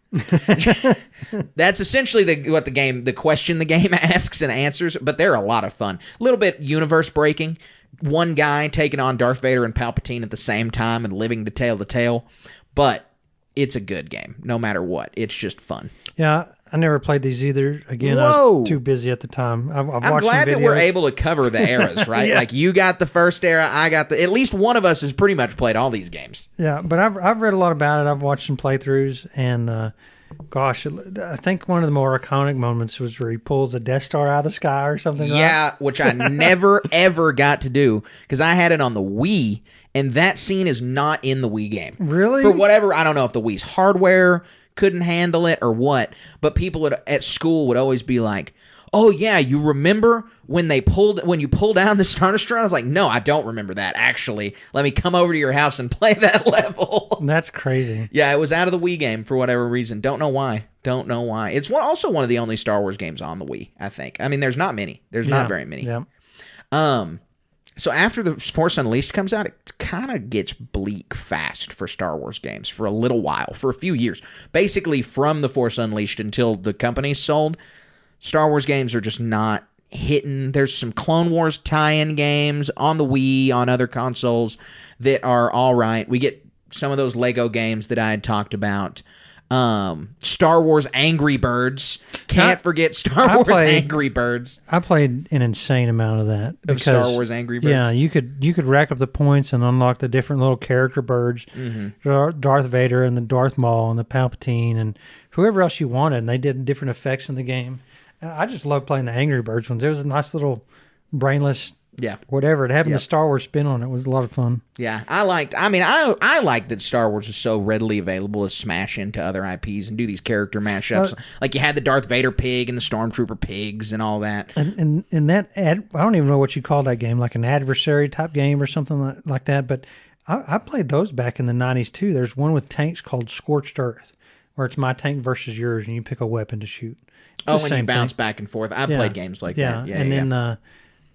That's essentially the question the game asks and answers, but they're a lot of fun. A little bit universe breaking. One guy taking on Darth Vader and Palpatine at the same time and living to tale, but it's a good game no matter what. It's just fun. Yeah, I never played these either. Again, I was too busy at the time. I'm glad that we're able to cover the eras, right? Yeah. Like, you got the first era, I got at least one of us has pretty much played all these games. Yeah, but I've read a lot about it. I've watched some playthroughs, and gosh, I think one of the more iconic moments was where he pulls a Death Star out of the sky or something. Yeah, right? Which I never ever got to do because I had it on the Wii, and that scene is not in the Wii game. Really? For whatever, I don't know if the Wii's hardware couldn't handle it or what, but people at school would always be like, "Oh yeah, you remember when you pulled down the Star Destroyer?" I was like, "No, I don't remember that. Actually, let me come over to your house and play that level." That's crazy. Yeah, it was out of the Wii game for whatever reason. Don't know why. It's also one of the only Star Wars games on the Wii, I think. I mean, there's not many. There's not very many. Yeah. So after the Force Unleashed comes out, it kind of gets bleak fast for Star Wars games for a little while, for a few years. Basically, from the Force Unleashed until the company sold, Star Wars games are just not hitting. There's some Clone Wars tie-in games on the Wii, on other consoles that are all right. We get some of those Lego games that I had talked about. Star Wars Angry Birds. Can't forget Star Wars Angry Birds. I played an insane amount of that. Of Star Wars Angry Birds? Yeah, you could rack up the points and unlock the different little character birds. Mm-hmm. Darth Vader and the Darth Maul and the Palpatine and whoever else you wanted, and they did different effects in the game. I just love playing the Angry Birds ones. It was a nice little brainless whatever. It having the Star Wars spin on it was a lot of fun. Yeah, I liked that Star Wars is so readily available to smash into other IPs and do these character mashups. Like, you had the Darth Vader pig and the Stormtrooper pigs and all that. And that I don't even know what you call that game, like an adversary type game or something like that. But I played those back in the 90s too. There's one with tanks called Scorched Earth, where it's my tank versus yours, and you pick a weapon to shoot. And you bounce back and forth. I've played games like that. Yeah, and then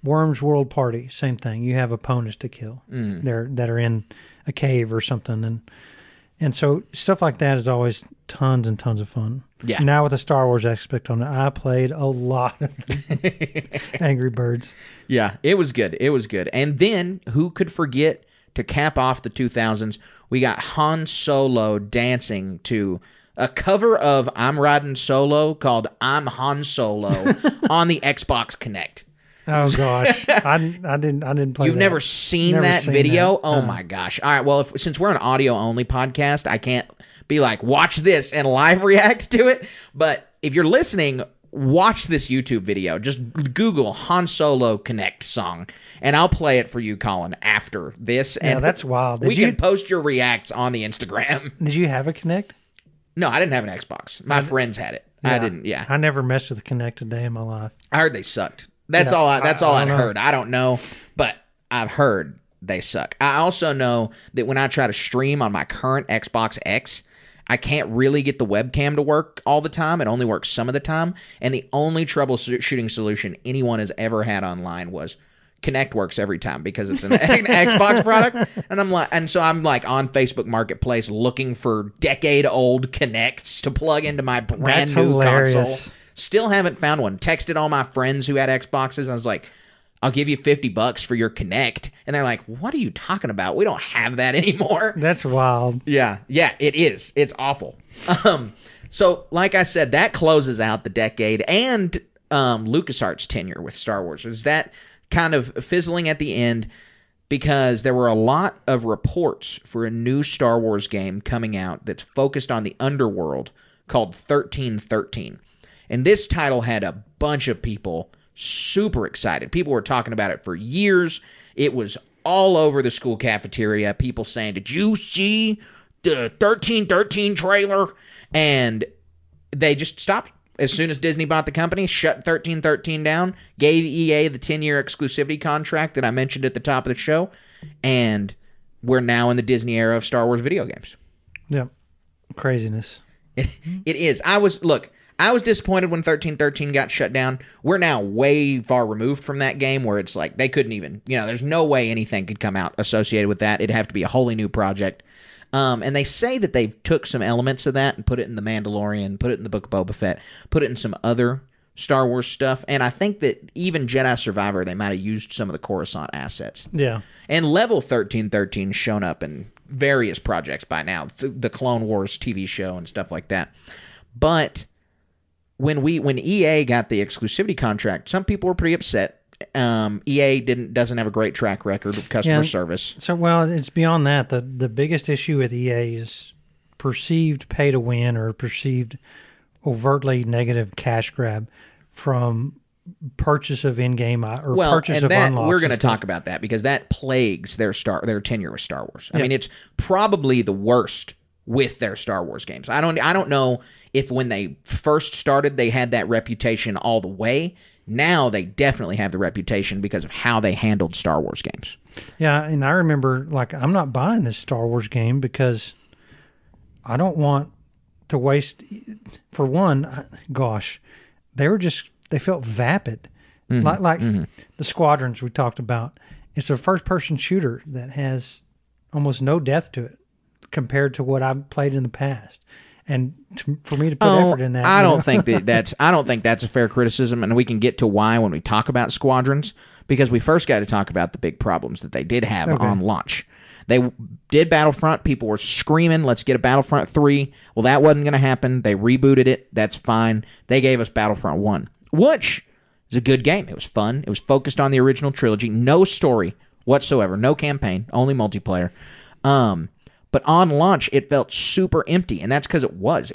Worms World Party, same thing. You have opponents to kill that are in a cave or something, and so stuff like that is always tons and tons of fun. Yeah. Now with the Star Wars aspect on it, I played a lot of Angry Birds. Yeah, it was good. And then who could forget to cap off the 2000s? We got Han Solo dancing to a cover of "I'm Riding Solo" called "I'm Han Solo" on the Xbox Kinect. Oh gosh, I didn't play. You've that. never seen that video? Oh my gosh! All right, well, since we're an audio only podcast, I can't be like, watch this and live react to it. But if you're listening, watch this YouTube video. Just Google Han Solo Kinect song, and I'll play it for you, Colin, after this. Yeah, and that's wild. We can post your reacts on the Instagram. Did you have a Kinect? No, I didn't have an Xbox. My friends had it. I didn't. Yeah, I never messed with the Kinect a day in my life. I heard they sucked. That's all I'd heard. I don't know, but I've heard they suck. I also know that when I try to stream on my current Xbox X, I can't really get the webcam to work all the time. It only works some of the time. And the only troubleshooting solution anyone has ever had online was Kinect works every time because it's an Xbox product. And so I'm like on Facebook Marketplace looking for decade-old Kinects to plug into my brand new console. Still haven't found one. Texted all my friends who had Xboxes. I was like, I'll give you $50 for your Kinect. And they're like, what are you talking about? We don't have that anymore. That's wild. Yeah, it is. It's awful. So, like I said, that closes out the decade and LucasArts' tenure with Star Wars. Was that kind of fizzling at the end because there were a lot of reports for a new Star Wars game coming out that's focused on the underworld called 1313. And this title had a bunch of people super excited. People were talking about it for years. It was all over the school cafeteria. People saying, did you see the 1313 trailer? And they just stopped. As soon as Disney bought the company, shut 1313 down, gave EA the 10-year exclusivity contract that I mentioned at the top of the show, and we're now in the Disney era of Star Wars video games. Yep. Craziness. It is. I was disappointed when 1313 got shut down. We're now way far removed from that game where it's like they couldn't even, there's no way anything could come out associated with that. It'd have to be a wholly new project. And they say that they've took some elements of that and put it in The Mandalorian, put it in the Book of Boba Fett, put it in some other Star Wars stuff. And I think that even Jedi Survivor, they might have used some of the Coruscant assets. Yeah. And Level 1313's shown up in various projects by now, the Clone Wars TV show and stuff like that. But when EA got the exclusivity contract, some people were pretty upset. EA doesn't have a great track record of customer service. So, it's beyond that. The biggest issue with EA is perceived pay to win or perceived overtly negative cash grab from purchase of in-game or purchase of unlocks. We're going to talk about that because that plagues their tenure with Star Wars. I mean, it's probably the worst with their Star Wars games. I don't know if when they first started they had that reputation all the way. Now they definitely have the reputation because of how they handled Star Wars games. Yeah, and I remember, I'm not buying this Star Wars game because I don't want to waste. For one, they felt vapid. Mm-hmm. The Squadrons we talked about. It's a first-person shooter that has almost no depth to it compared to what I've played in the past. And for me to put effort in that, I don't think that's a fair criticism, and we can get to why when we talk about Squadrons, because we first got to talk about the big problems that they did have on launch. They did Battlefront. People were screaming, let's get a Battlefront 3. Well, that wasn't going to happen. They rebooted it. That's fine. They gave us Battlefront 1, which is a good game. It was fun. It was focused on the original trilogy. No story whatsoever. No campaign. Only multiplayer. But on launch, it felt super empty, and that's because it was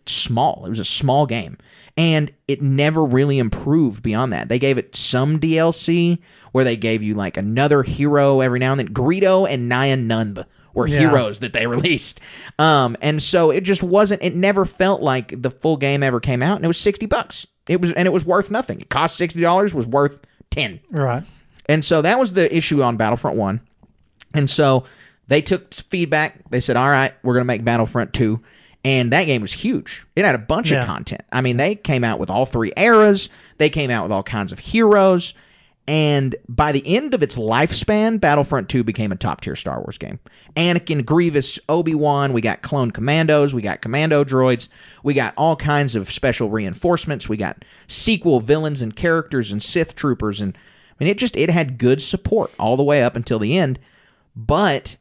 small. It was a small game, and it never really improved beyond that. They gave it some DLC where they gave you another hero every now and then. Greedo and Nyan Nunb were heroes that they released, and so it just wasn't. It never felt like the full game ever came out, and it was $60. It was worth nothing. It cost $60, was worth $10. Right, and so that was the issue on Battlefront 1, and so they took feedback. They said, all right, we're going to make Battlefront 2. And that game was huge. It had a bunch of content. I mean, they came out with all three eras. They came out with all kinds of heroes. And by the end of its lifespan, Battlefront 2 became a top-tier Star Wars game. Anakin, Grievous, Obi-Wan, we got clone commandos, we got commando droids, we got all kinds of special reinforcements, we got sequel villains and characters and Sith troopers. And I mean, it had good support all the way up until the end. But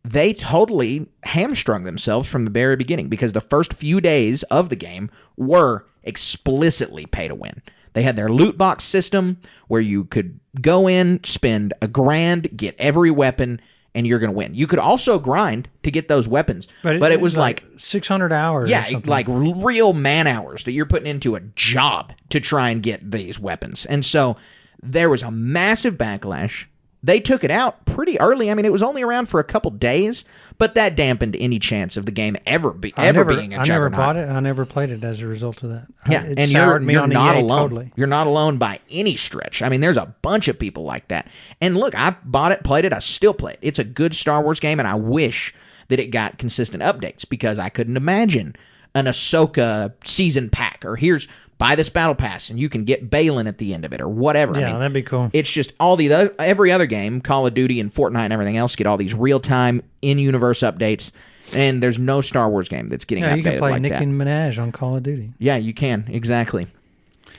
they totally hamstrung themselves from the very beginning because the first few days of the game were explicitly pay to win. They had their loot box system where you could go in, spend $1,000, get every weapon, and you're going to win. You could also grind to get those weapons, but it was like 600 hours. Yeah, like real man hours that you're putting into a job to try and get these weapons. And so there was a massive backlash. They took it out pretty early. I mean, it was only around for a couple days, but that dampened any chance of the game ever being a juggernaut. I never bought it. I never played it as a result of that. Yeah, and you're not alone. Totally. You're not alone by any stretch. I mean, there's a bunch of people like that. And look, I bought it, played it, I still play it. It's a good Star Wars game, and I wish that it got consistent updates because I couldn't imagine an Ahsoka season pack or buy this battle pass and you can get Balin at the end of it or whatever. Yeah, I mean, that'd be cool. It's just every other game, Call of Duty and Fortnite and everything else, get all these real-time in-universe updates, and there's no Star Wars game that's getting updated like that. You can play Nicki Minaj on Call of Duty. Yeah, you can, exactly.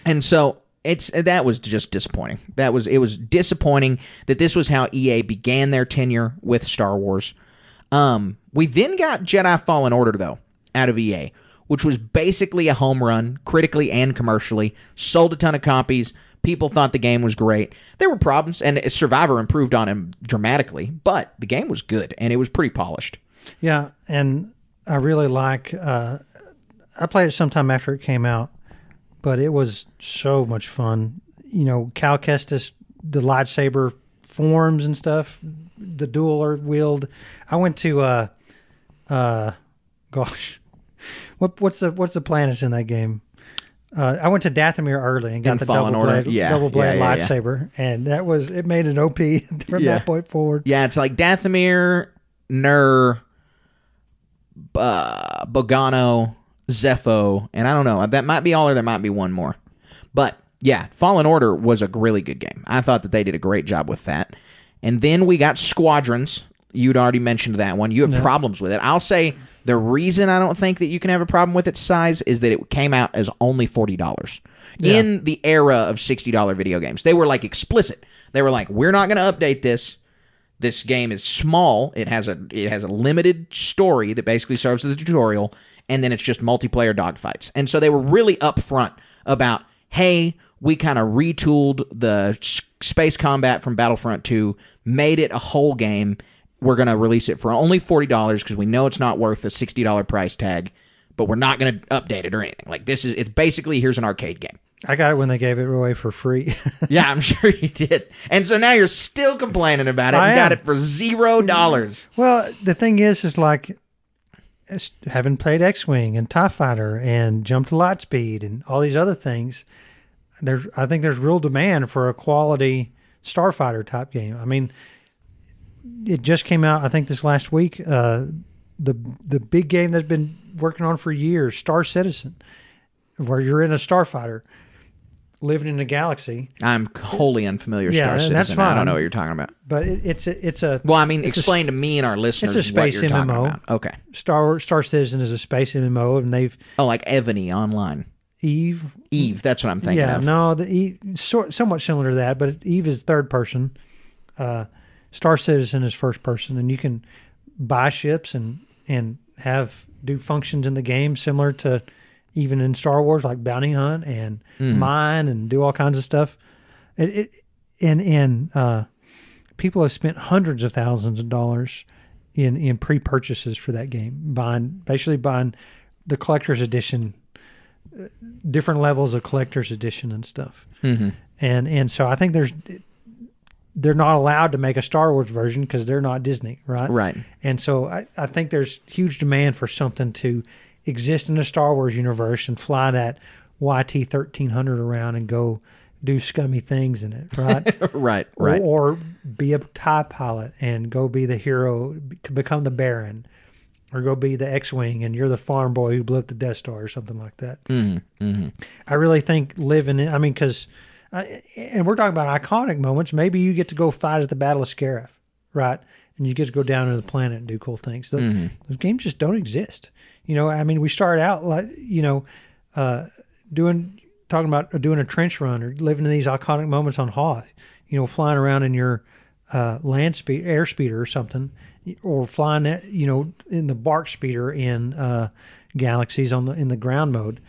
And so that was just disappointing. It was disappointing that this was how EA began their tenure with Star Wars. We then got Jedi Fallen Order though out of EA, which was basically a home run, critically and commercially. Sold a ton of copies. People thought the game was great. There were problems, and Survivor improved on him dramatically, but the game was good, and it was pretty polished. Yeah, and I really like... I played it sometime after it came out, but it was so much fun. You know, Cal Kestis, the lightsaber forms and stuff, the dual wield. I went to... gosh... What's the planets in that game? I went to Dathomir early and got the double blade lightsaber, and it made an OP from that point forward. Yeah, it's like Dathomir, Nur, Bogano, Zepho, and I don't know. That might be all, or there might be one more. But yeah, Fallen Order was a really good game. I thought that they did a great job with that. And then we got Squadrons. You'd already mentioned that one. You have problems with it. I'll say the reason I don't think that you can have a problem with its size is that it came out as only $40. In the era of $60 video games. They were like explicit. They were like, we're not going to update this. This game is small. It has a limited story that basically serves as a tutorial, and then it's just multiplayer dogfights. And so they were really upfront about, hey, we kind of retooled the space combat from Battlefront 2, made it a whole game. We're going to release it for only $40 because we know it's not worth a $60 price tag, but we're not going to update it or anything. Like, it's basically, here's an arcade game. I got it when they gave it away for free. Yeah, I'm sure you did. And so now you're still complaining about it and got it for $0. Well, the thing is like, having played X-Wing and TIE Fighter and Jump to Lightspeed and all these other things, I think there's real demand for a quality Starfighter type game. I mean, it just came out, I think, this last week. The big game that's been working on for years, Star Citizen, where you're in a starfighter living in a galaxy. I'm wholly unfamiliar with Star Citizen. That's fine. I don't know what you're talking about. But it's a well, I mean, explain to me and our listeners it's a space what you're MMO. talking about. Okay. Star Citizen is a space MMO, and they've like Evany Online. Eve, that's what I'm thinking of. No, somewhat similar to that, but Eve is third person. Star Citizen is first person, and you can buy ships and do functions in the game similar to even in Star Wars, like bounty hunt and mine and do all kinds of stuff. People have spent hundreds of thousands of dollars in pre-purchases for that game, buying the collector's edition, different levels of collector's edition and stuff. Mm-hmm. And so I think they're not allowed to make a Star Wars version because they're not Disney, right? Right. And so I think there's huge demand for something to exist in the Star Wars universe and fly that YT-1300 around and go do scummy things in it, right? Right. Or be a TIE pilot and go be the hero, become the Baron, or go be the X-Wing and you're the farm boy who blew up the Death Star or something like that. Mm-hmm. Mm-hmm. I really think because... and we're talking about iconic moments. Maybe you get to go fight at the Battle of Scarif, right? And you get to go down to the planet and do cool things. Those games just don't exist. You know, I mean, we started out like, talking about doing a trench run or living in these iconic moments on Hoth. You know, flying around in your air speeder or something, or flying in the bark speeder in Galaxies in the ground mode,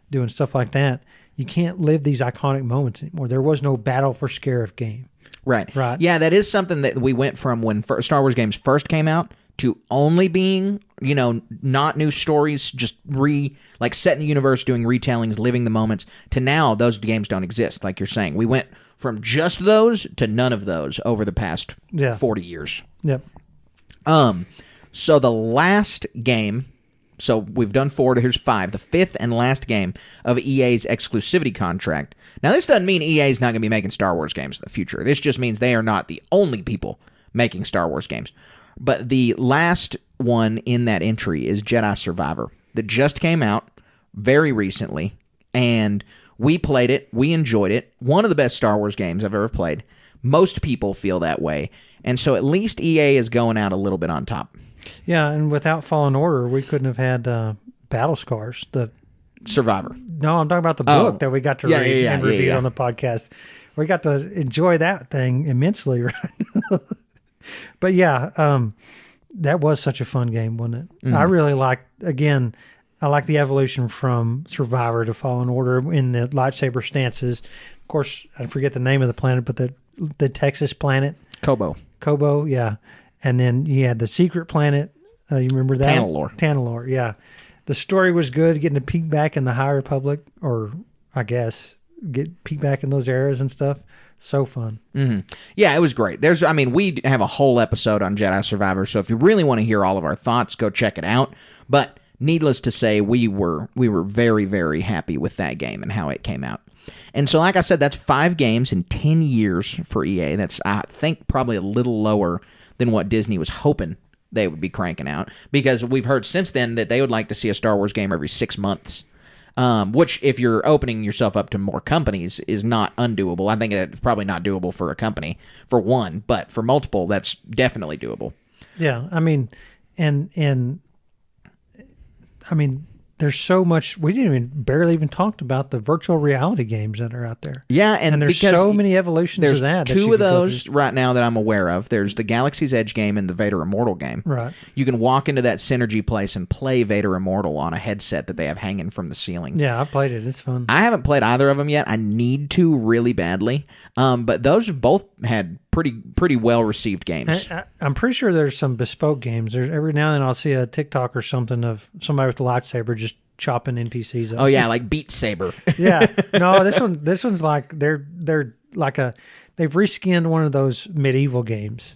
doing stuff like that. You can't live these iconic moments anymore. There was no Battle for Scarif game. Right. Yeah, that is something that we went from when Star Wars games first came out to only being, not new stories, just set in the universe, doing retellings, living the moments, to now those games don't exist, like you're saying. We went from just those to none of those over the past 40 years. Yep. So the last game... So we've done 4, here's 5. The 5th and last game of EA's exclusivity contract. Now, this doesn't mean EA is not going to be making Star Wars games in the future. This just means they are not the only people making Star Wars games. But the last one in that entry is Jedi Survivor that just came out very recently, and we played it. We enjoyed it. One of the best Star Wars games I've ever played. Most people feel that way. And so at least EA is going out a little bit on top. Yeah, and without Fallen Order, we couldn't have had Battle Scars, the Survivor. No, I'm talking about the book that we got to read and review on the podcast. We got to enjoy that thing immensely, right? But yeah, that was such a fun game, wasn't it? I really liked, again, I like the evolution from Survivor to Fallen Order in the lightsaber stances. Of course, I forget the name of the planet, but the Texas planet. Kobo, yeah. And then you had the secret planet. You remember that? Tanalorr, yeah. The story was good, getting to peek back in the High Republic, or I guess peek back in those eras and stuff. So fun. Mm-hmm. Yeah, it was great. We have a whole episode on Jedi Survivor, so if you really want to hear all of our thoughts, go check it out. But needless to say, we were very, very happy with that game and how it came out. And so, like I said, that's 5 games in 10 years for EA. That's, I think, probably a little lower than what Disney was hoping they would be cranking out, because we've heard since then that they would like to see a Star Wars game every 6 months. Which, if you're opening yourself up to more companies, is not undoable. I think it's probably not doable for a company, for one, but for multiple, that's definitely doable. Yeah, I mean, there's so much. We barely even talked about the virtual reality games that are out there. Yeah, and there's so many evolutions of that. There's 2 of those right now that I'm aware of. There's the Galaxy's Edge game and the Vader Immortal game. Right. You can walk into that Synergy place and play Vader Immortal on a headset that they have hanging from the ceiling. Yeah, I played it. It's fun. I haven't played either of them yet. I need to really badly. But those both had pretty well received games. I'm pretty sure there's some bespoke games. There's every now and then I'll see a TikTok or something of somebody with a lightsaber just chopping NPCs up. Oh yeah, like Beat Saber. Yeah. No, this one's like they're like they've reskinned one of those medieval games.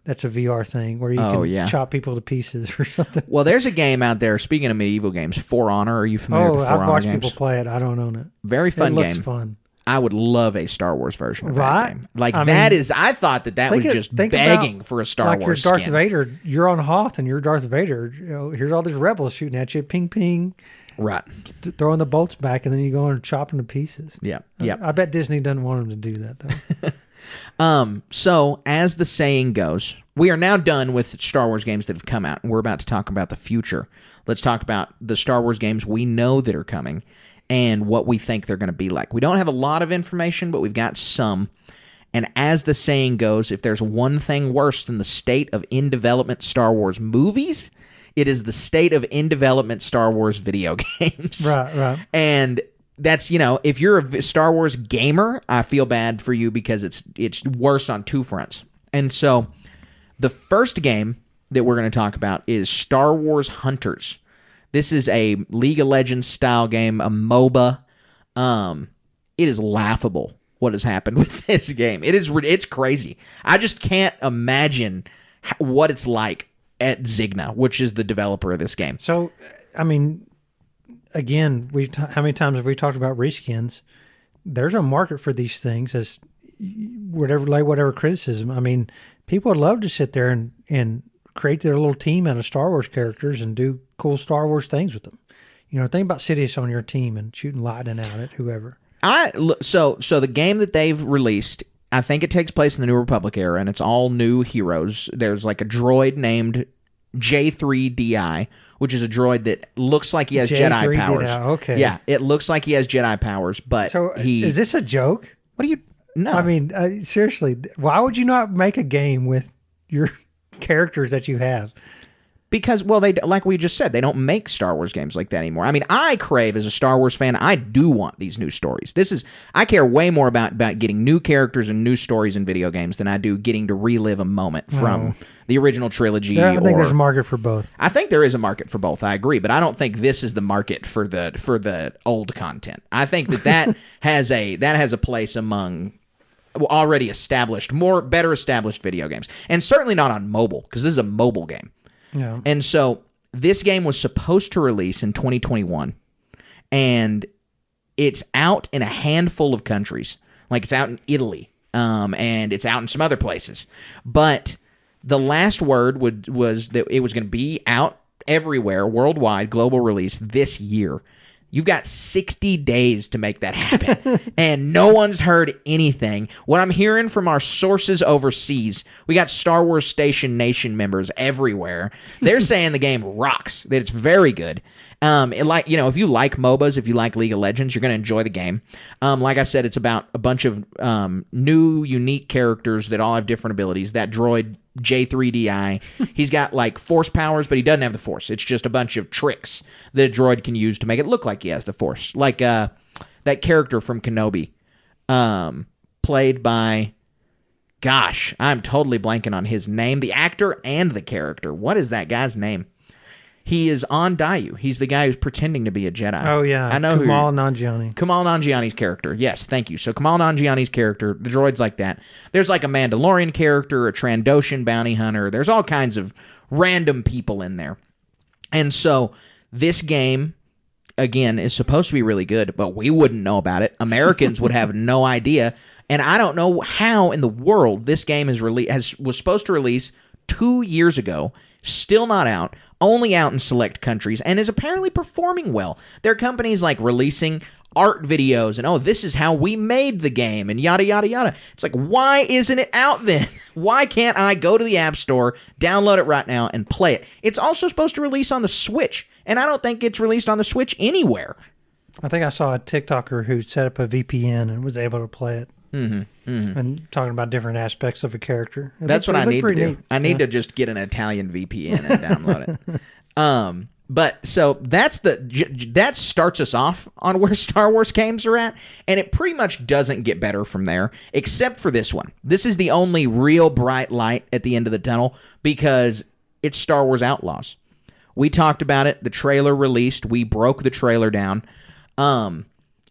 That's a VR thing where you can chop people to pieces or something. Well, there's a game out there, speaking of medieval games, For Honor. Are you familiar with For Honor games? I've watched people play it. I don't own it. Very fun game. It looks fun. I would love a Star Wars version of right? that game. I thought that was just begging for a Star Wars Darth skin. Vader, you're on Hoth and you're Darth Vader. You know, here's all these rebels shooting at you. Ping, ping. Right. Throwing the bolts back, and then you go and chop them to pieces. Yeah. I bet Disney doesn't want them to do that, though. So, as the saying goes, we are now done with Star Wars games that have come out, and we're about to talk about the future. Let's talk about the Star Wars games we know that are coming and what we think they're going to be like. We don't have a lot of information, but we've got some. And as the saying goes, if there's one thing worse than the state of in-development Star Wars movies, it is the state of in-development Star Wars video games. Right. And that's, if you're a Star Wars gamer, I feel bad for you because it's worse on 2 fronts. And so the first game that we're going to talk about is Star Wars Hunters. This is a League of Legends style game, a MOBA. It is laughable what has happened with this game. It's crazy. I just can't imagine what it's like at Zigna, which is the developer of this game. So, I mean, again, how many times have we talked about reskins? There's a market for these things, as whatever criticism. I mean, people would love to sit there and create their little team out of Star Wars characters and do cool Star Wars things with them. Think about Sidious on your team and shooting lightning out at whoever. So the game that they've released, I think it takes place in the New Republic era, and it's all new heroes. There's like a droid named J3DI, which is a droid that looks like he has Jedi powers. Okay. Yeah, it looks like he has Jedi powers, but is this a joke? What do you... No. I mean, seriously, why would you not make a game with your characters that you have? Because, well, they, like we just said, they don't make Star Wars games like that anymore. I mean, I crave, as a Star Wars fan, I do want these new stories. I care way more about getting new characters and new stories in video games than I do getting to relive a moment from the original trilogy. I think there's a market for both. I think there is a market for both, I agree, but I don't think this is the market for the old content. I think that has a place among already established, better established video games. And certainly not on mobile, because this is a mobile game. Yeah. And so this game was supposed to release in 2021, and it's out in a handful of countries. Like, it's out in Italy, and it's out in some other places. But the last word was that it was going to be out everywhere, worldwide, global release this year. You've got 60 days to make that happen, and no one's heard anything. What I'm hearing from our sources overseas, we got Star Wars Station Nation members everywhere. They're saying the game rocks, that it's very good. If you like MOBAs, if you like League of Legends, you're going to enjoy the game. Like I said, it's about a bunch of new, unique characters that all have different abilities. That droid, J3DI, he's got like force powers, but he doesn't have the force. It's just a bunch of tricks that a droid can use to make it look like he has the force. Like that character from Kenobi, played by, gosh, I'm totally blanking on his name. The actor and the character. What is that guy's name? He is on Dayu. He's the guy who's pretending to be a Jedi. Oh, yeah. I know Kumail Nanjiani. Kumail Nanjiani's character. Yes, thank you. So Kumail Nanjiani's character, the droid's like that. There's like a Mandalorian character, a Trandoshan bounty hunter. There's all kinds of random people in there. And so this game, again, is supposed to be really good, but we wouldn't know about it. Americans would have no idea. And I don't know how in the world this game was supposed to release 2 years ago, still not out, only out in select countries, and is apparently performing well. There are companies like releasing art videos and, this is how we made the game and yada, yada, yada. It's like, why isn't it out then? Why can't I go to the App Store, download it right now, and play it? It's also supposed to release on the Switch, and I don't think it's released on the Switch anywhere. I think I saw a TikToker who set up a VPN and was able to play it. And talking about different aspects of a character. That's what I need to do. Neat. I need to just get an Italian VPN and download it. But so that starts us off on where Star Wars games are at, and it pretty much doesn't get better from there, except for this one. This is the only real bright light at the end of the tunnel because it's Star Wars Outlaws. We talked about it. The trailer released. We broke the trailer down.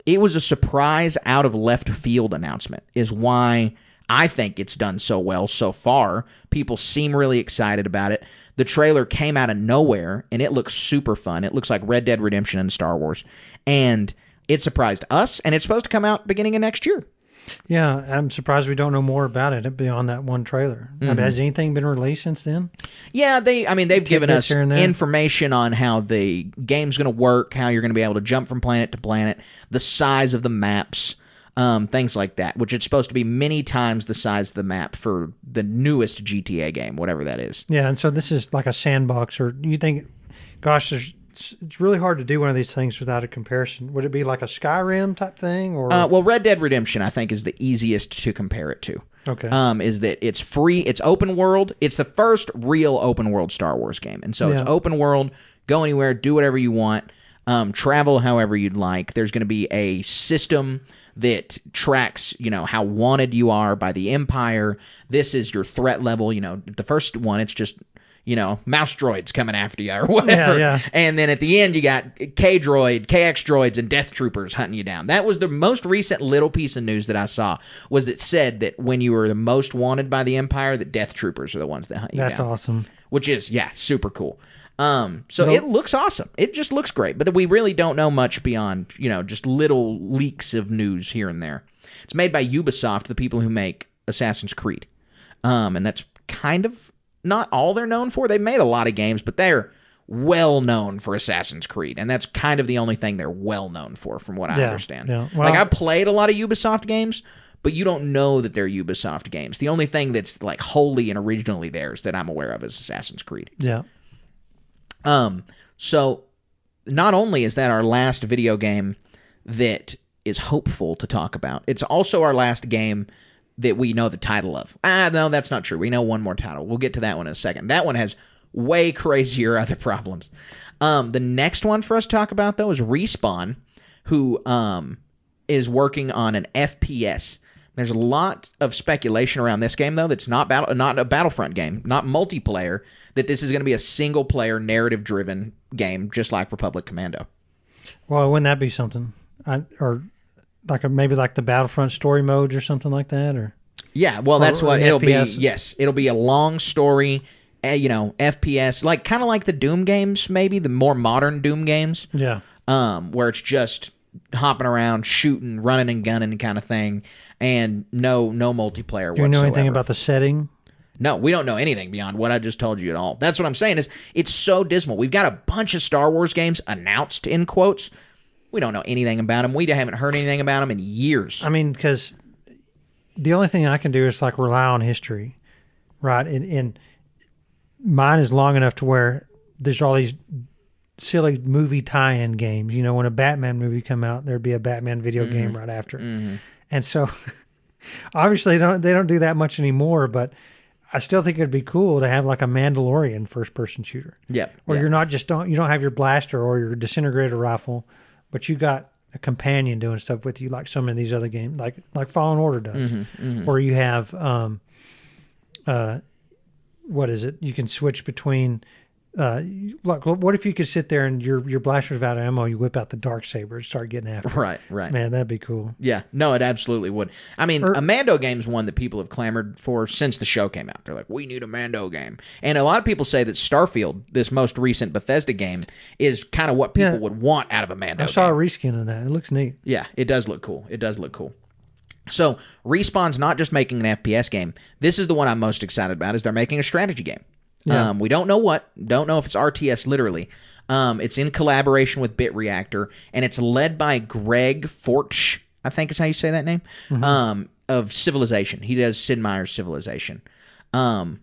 It was a surprise out of left field announcement is why I think it's done so well so far. People seem really excited about it. The trailer came out of nowhere, and it looks super fun. It looks like Red Dead Redemption and Star Wars. And it surprised us, and it's supposed to come out beginning of next year. Yeah, I'm surprised we don't know more about it beyond that one trailer. I mean, has anything been released since then? Yeah, they've given us information on how the game's going to work, how you're going to be able to jump from planet to planet, the size of the maps, things like that, which it's supposed to be many times the size of the map for the newest GTA game, whatever that is. Yeah, and so this is like a sandbox, or you think, gosh, it's really hard to do one of these things without a comparison. Would it be like a Skyrim type thing, or? Well, Red Dead Redemption, I think, is the easiest to compare it to. Okay. Is that it's free, it's open world. It's the first real open world Star Wars game, and so it's open world. Go anywhere, do whatever you want, travel however you'd like. There's going to be a system that tracks, how wanted you are by the Empire. This is your threat level. The first one, it's just, mouse droids coming after you or whatever. Yeah. And then at the end, you got KX droids, and Death Troopers hunting you down. That was the most recent little piece of news that I saw, was it said that when you were the most wanted by the Empire, that Death Troopers are the ones that hunt you down. That's awesome. Which is, super cool. It looks awesome. It just looks great. But we really don't know much beyond, just little leaks of news here and there. It's made by Ubisoft, the people who make Assassin's Creed. And that's kind of not all they're known for. They've made a lot of games, but they're well known for Assassin's Creed. And that's kind of the only thing they're well known for, from what I understand. Yeah. Well, I played a lot of Ubisoft games, but you don't know that they're Ubisoft games. The only thing that's like wholly and originally theirs that I'm aware of is Assassin's Creed. Yeah. So not only is that our last video game that is hopeful to talk about, it's also our last game that we know the title of. No, that's not true. We know one more title. We'll get to that one in a second. That one has way crazier other problems. The next one for us to talk about, though, is Respawn, who is working on an FPS. There's a lot of speculation around this game, though, that's not a Battlefront game, not multiplayer, that this is going to be a single-player, narrative-driven game, just like Republic Commando. Well, wouldn't that be something? Or maybe like the Battlefront story modes or something like that? Or yeah, well, that's what it'll FPS. be. Yes, it'll be a long story, FPS, kind of like the Doom games, maybe, the more modern Doom games. Yeah. Where it's just hopping around, shooting, running and gunning kind of thing, and no multiplayer whatsoever. Do you know anything about the setting? No, we don't know anything beyond what I just told you at all. That's what I'm saying, is it's so dismal. We've got a bunch of Star Wars games announced, in quotes, We don't know anything about them. We haven't heard anything about them in years. I mean, because the only thing I can do is like rely on history, right? And mine is long enough to where there's all these silly movie tie-in games. You know, when a Batman movie come out, there'd be a Batman video game right after. And so obviously they don't do that much anymore, but I still think it'd be cool to have like a Mandalorian first-person shooter. Yep. Or you're not just you don't have your blaster or your disintegrator rifle, but you got a companion doing stuff with you, like some of these other games, like Fallen Order does. Or you have what is it? You can switch between. Like, what if you could sit there and your blaster's out of ammo, you whip out the Darksaber and start getting after it? Right. Man, that'd be cool. Yeah, no, it absolutely would. I mean, a Mando game's one that people have clamored for since the show came out. They're like, we need a Mando game. And a lot of people say that Starfield, this most recent Bethesda game, is kind of what people would want out of a Mando game. I saw a reskin of that. It looks neat. Yeah, it does look cool. So, Respawn's not just making an FPS game. This is the one I'm most excited about, is they're making a strategy game. Yeah. We don't know what. Don't know if it's RTS literally. It's in collaboration with Bit Reactor, and it's led by Greg Fortsch, I think is how you say that name, of Civilization. He does Sid Meier's Civilization. I'm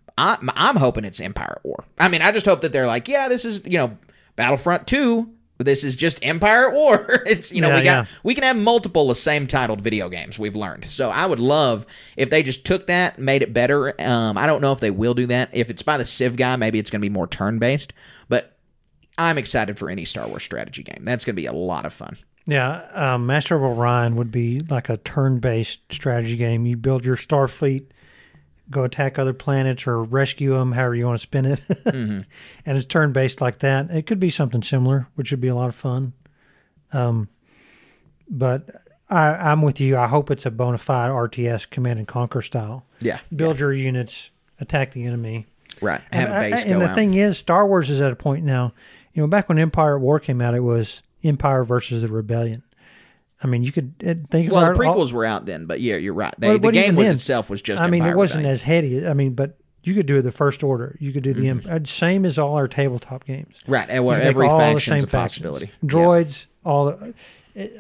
hoping it's Empire at War. I mean, I just hope that they're like, yeah, this is, Battlefront 2, but this is just Empire at War. It's, we can have multiple the same titled video games, we've learned. So I would love if they just took that, made it better. I don't know if they will do that. If it's by the Civ guy, maybe it's going to be more turn-based. But I'm excited for any Star Wars strategy game. That's going to be a lot of fun. Yeah, Master of Orion would be like a turn-based strategy game. You build your Starfleet, go attack other planets or rescue them, however you want to spin it. And it's turn-based like that. It could be something similar, which would be a lot of fun. But I'm with you. I hope it's a bona fide RTS Command and Conquer style. Yeah. Build your units, attack the enemy. Right. Have a base and go the thing is, Star Wars is at a point now, back when Empire at War came out, it was Empire versus the Rebellion. I mean, you could think about the prequels were out then, but yeah, you're right. The game itself was just Empire it wasn't Rebellion. as heady. I mean, but you could do the First Order. You could do the same as all our tabletop games. Right. Every faction's a possibility. Droids, all the...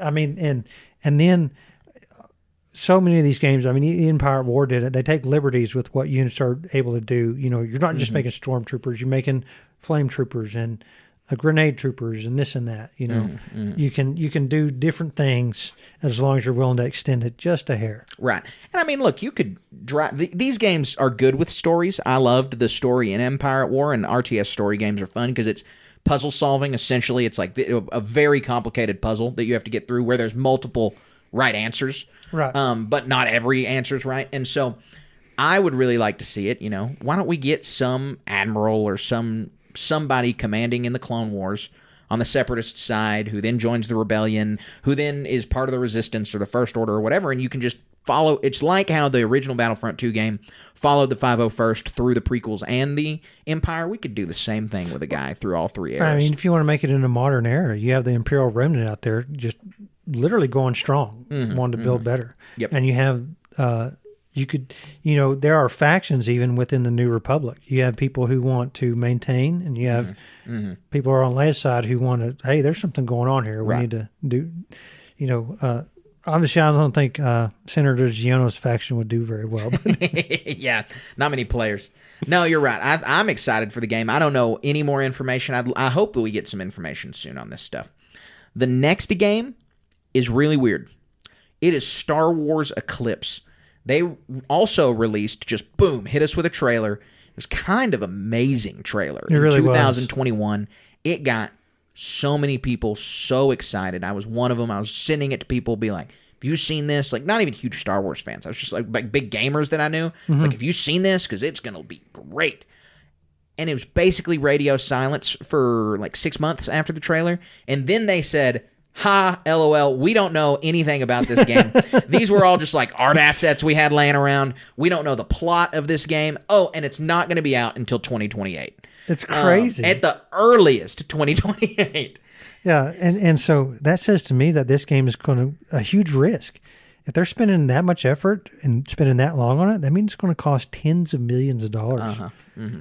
I mean, and then so many of these games, I mean, Empire at War did it. They take liberties with what units are able to do. You're not just making stormtroopers. You're making flame troopers and grenade troopers and this and that. You can do different things as long as you're willing to extend it just a hair. Right. And I mean, look, you could drive. These games are good with stories. I loved the story in Empire at War, and RTS story games are fun because it's puzzle solving. Essentially, it's like a very complicated puzzle that you have to get through where there's multiple right answers. Right. But not every answer's right. And so I would really like to see it. Why don't we get some admiral or somebody commanding in the Clone Wars on the Separatist side who then joins the Rebellion, who then is part of the Resistance or the First Order or whatever, and you can just follow. It's like how the original Battlefront 2 game followed the 501st through the prequels and the Empire. We could do the same thing with a guy through all three eras. I mean, if you want to make it in a modern era, you have the Imperial Remnant out there just literally going strong, wanting to build better. Yep. And you have... you could, there are factions even within the New Republic. You have people who want to maintain, and you have people who are on Leia's side who want to, hey, there's something going on here. We need to do, obviously I don't think Senator Giono's faction would do very well. But yeah, not many players. No, you're right. I'm excited for the game. I don't know any more information. I hope that we get some information soon on this stuff. The next game is really weird. It is Star Wars Eclipse. They also released, just boom, hit us with a trailer. It was kind of amazing trailer. It really was. 2021. It got so many people so excited. I was one of them. I was sending it to people, be like, have you seen this? Like, not even huge Star Wars fans. I was just like big gamers that I knew. It's like, have you seen this? Because it's going to be great. And it was basically radio silence for like 6 months after the trailer. And then they said, ha, LOL, we don't know anything about this game. These were all just like art assets we had laying around. We don't know the plot of this game. Oh, and it's not going to be out until 2028. It's crazy. At the earliest, 2028. Yeah, and so that says to me that this game is going to a huge risk. if they're spending that much effort and spending that long on it, that means it's going to cost tens of millions of dollars.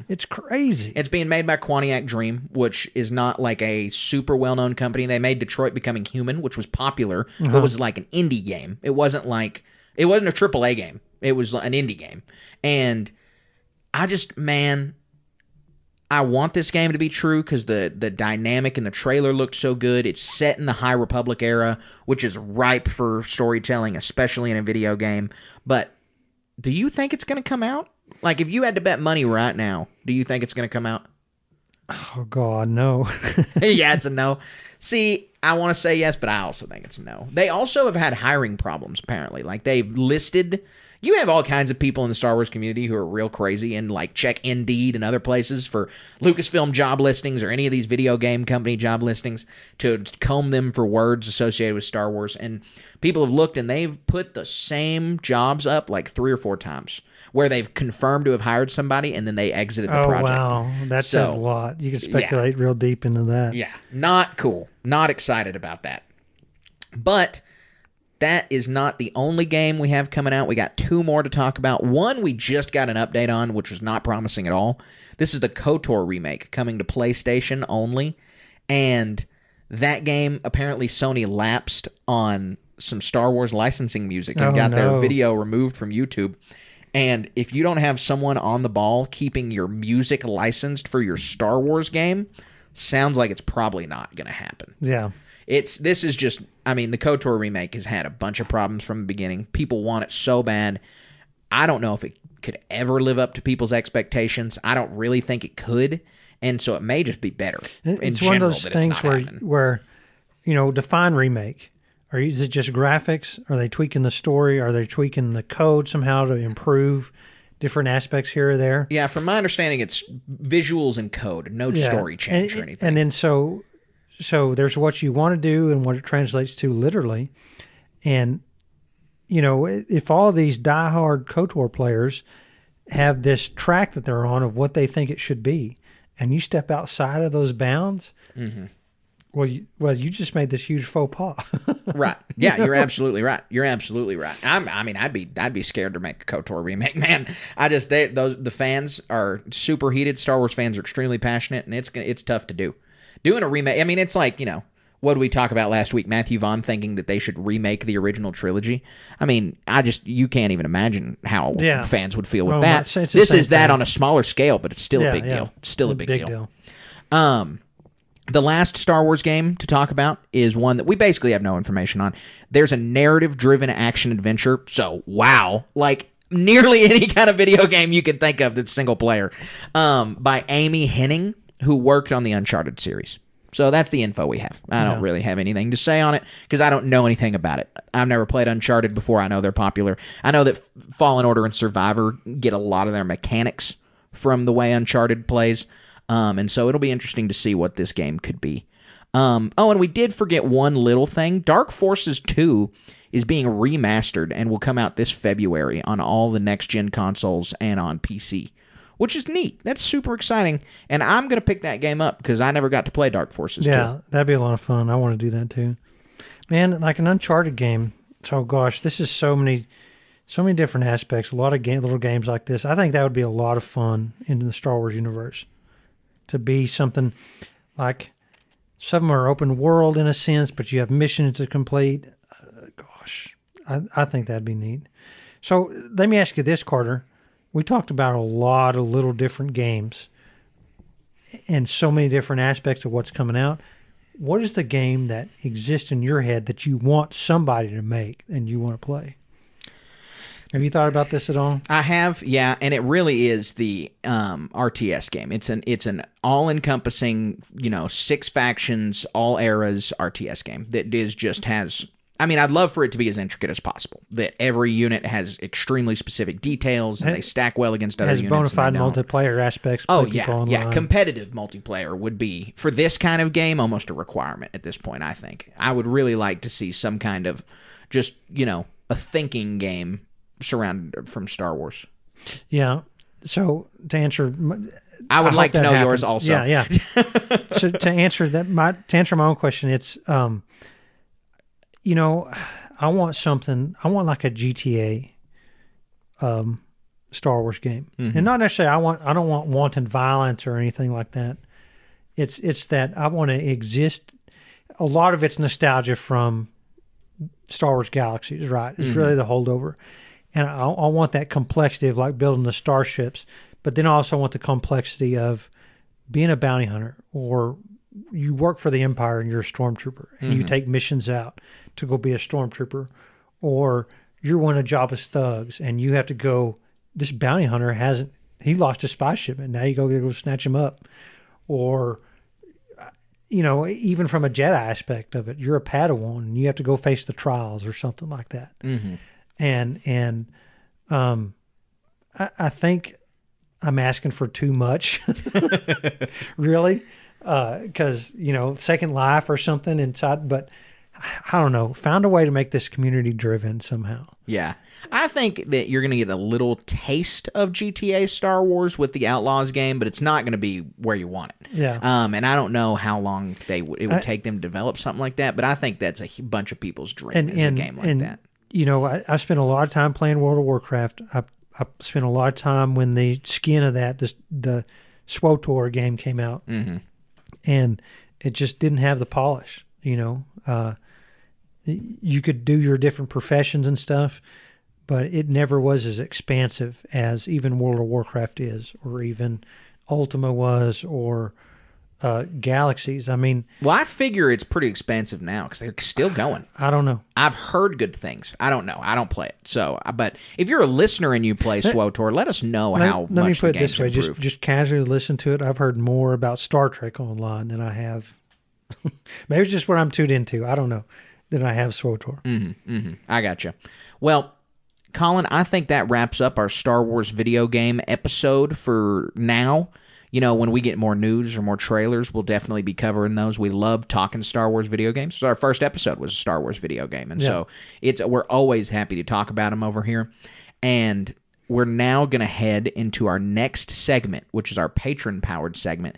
It's crazy. It's being made by Quantiac Dream, which is not like a super well-known company. They made Detroit Becoming Human, which was popular, but was like an indie game. It wasn't a AAA game. It was an indie game. And I just, man, I want this game to be true because the dynamic in the trailer looked so good. It's set in the High Republic era, which is ripe for storytelling, especially in a video game. But do you think it's going to come out? Like, if you had to bet money right now, do you think it's going to come out? Oh, God, no. Yeah, it's a no. See, I want to say yes, but I also think it's a no. They also have had hiring problems, apparently. Like, they've listed... You have all kinds of people in the Star Wars community who are real crazy and, like, check Indeed and other places for Lucasfilm job listings or any of these video game company job listings to comb them for words associated with Star Wars. And people have looked, and they've put the same jobs up like 3 or 4 times, where they've confirmed to have hired somebody and then they exited the project. Oh, wow. That says a lot. You can speculate real deep into that. Yeah. Not cool. Not excited about that. But that is not the only game we have coming out. We got 2 more to talk about. One we just got an update on, which was not promising at all. This is the KOTOR remake coming to PlayStation only. And that game, apparently Sony lapsed on some Star Wars licensing music and got their video removed from YouTube. And if you don't have someone on the ball keeping your music licensed for your Star Wars game, sounds like it's probably not going to happen. Yeah. This is just, I mean, the KOTOR remake has had a bunch of problems from the beginning. People want it so bad. I don't know if it could ever live up to people's expectations. I don't really think it could. And so it may just be better. It's one of those things where, define remake. Or is it just graphics? Are they tweaking the story? Are they tweaking the code somehow to improve different aspects here or there? Yeah, from my understanding, it's visuals and code, no story change or anything. And then so there's what you want to do and what it translates to literally. And, if all of these diehard KOTOR players have this track that they're on of what they think it should be, and you step outside of those bounds, well, you just made this huge faux pas. Right. Yeah, you're absolutely right. You're absolutely right. I'd be scared to make a KOTOR remake, man. The fans are super heated. Star Wars fans are extremely passionate, and it's tough to do. Doing a remake, I mean, it's like, what did we talk about last week? Matthew Vaughn thinking that they should remake the original trilogy. I mean, you can't even imagine how fans would feel with that. This is that on a smaller scale, but it's still a big deal. It's still a big deal. The last Star Wars game to talk about is one that we basically have no information on. There's a narrative-driven action-adventure, so wow. Like, nearly any kind of video game you can think of that's single-player, by Amy Hennig, who worked on the Uncharted series. So that's the info we have. I don't really have anything to say on it because I don't know anything about it. I've never played Uncharted before. I know they're popular. I know that Fallen Order and Survivor get a lot of their mechanics from the way Uncharted plays. And so it'll be interesting to see what this game could be. And we did forget one little thing. Dark Forces 2 is being remastered and will come out this February on all the next-gen consoles and on PC, which is neat. That's super exciting. And I'm going to pick that game up because I never got to play Dark Forces 2. Yeah, that'd be a lot of fun. I want to do that too. Man, like an Uncharted game. Oh, gosh, this is so many different aspects. A lot of little games like this. I think that would be a lot of fun in the Star Wars universe. To be something like some of them are open world in a sense, but you have missions to complete. I think that'd be neat. So let me ask you this, Carter. We talked about a lot of little different games and so many different aspects of what's coming out. What is the game that exists in your head that you want somebody to make and you want to play? Have you thought about this at all? I have, yeah, and it really is the RTS game. It's an all-encompassing, 6 factions, all eras RTS game that has. I mean, I'd love for it to be as intricate as possible. That every unit has extremely specific details and they stack well against other units. Has bona fide multiplayer aspects. Oh yeah. Competitive multiplayer would be for this kind of game almost a requirement at this point. I think I would really like to see some kind of just a thinking game surrounded from Star Wars. Yeah. So to answer, I would like to know yours also. Yeah. So to answer my own question, it's, I want something. I want like a GTA, Star Wars game, and not necessarily. I don't want wanton violence or anything like that. It's that I want to exist. A lot of it's nostalgia from Star Wars Galaxies, right? It's really the holdover, and I want that complexity of like building the starships, but then I also want the complexity of being a bounty hunter, or you work for the Empire and you're a stormtrooper, and you take missions out to go be a stormtrooper, or you're one of Jabba's thugs and you have to go. This bounty hunter he lost his spy shipment. Now you go snatch him up, or even from a Jedi aspect of it, you're a Padawan and you have to go face the trials or something like that. And I think I'm asking for too much, really, because Second Life or something inside, but I don't know. Found a way to make this community driven somehow. Yeah. I think that you're going to get a little taste of GTA Star Wars with the Outlaws game, but it's not going to be where you want it. Yeah. And I don't know how long it would take them to develop something like that, but I think that's a bunch of people's dream is a game like that. I spent a lot of time playing World of Warcraft. I spent a lot of time when the skin of the SWTOR game came out, and it just didn't have the polish. You could do your different professions and stuff, but it never was as expansive as even World of Warcraft is, or even Ultima was, or Galaxies. I mean, well, I figure it's pretty expansive now because they're still going. I don't know. I've heard good things. I don't know. I don't play it. So, but if you're a lister and you play SWTOR, let us know how much the game's improved. Let me put it this way: just casually listen to it. I've heard more about Star Trek Online than I have. Maybe it's just what I'm tuned into. I don't know. Than I have SWTOR. I gotcha. Well, Colin, I think that wraps up our Star Wars video game episode for now. When we get more news or more trailers, we'll definitely be covering those. We love talking Star Wars video games. So our first episode was a Star Wars video game, and so we're always happy to talk about them over here. And we're now going to head into our next segment, which is our patron-powered segment.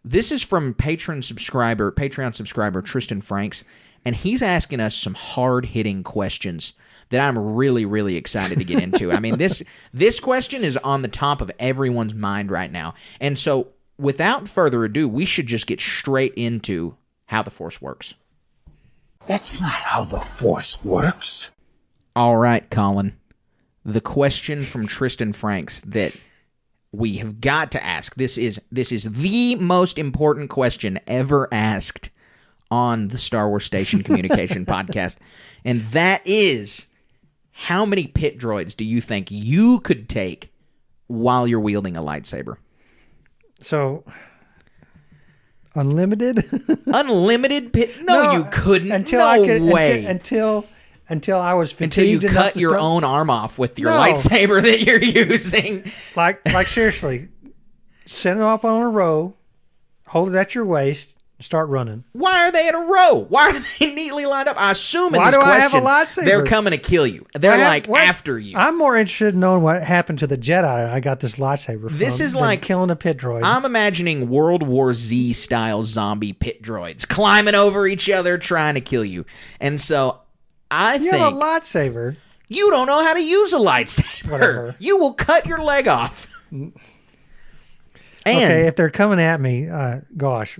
This is from Patreon subscriber Tristan Franks, and he's asking us some hard-hitting questions that I'm really, really excited to get into. I mean, this question is on the top of everyone's mind right now. And so, without further ado, we should just get straight into how the Force works. That's not how the Force works. All right, Colin. The question from Tristan Franks that we have got to ask. This is the most important question ever asked on the Star Wars Station Communication Podcast. And that is, how many pit droids do you think you could take while you're wielding a lightsaber? So, unlimited? Unlimited pit? No, you couldn't. Until I was fatigued. Until you cut your own arm off with your lightsaber that you're using. Like seriously, set it up on a row, hold it at your waist, and start running. Why are they in a row? Why are they neatly lined up? I assume in Why this do question, I have a lightsaber? They're coming to kill you. They're after you. I'm more interested in knowing what happened to the Jedi I got this lightsaber from. This is like killing a pit droid. I'm imagining World War Z style zombie pit droids climbing over each other trying to kill you. And so I think you have a lightsaber. You don't know how to use a lightsaber. Whatever. You will cut your leg off. Okay, if they're coming at me, gosh.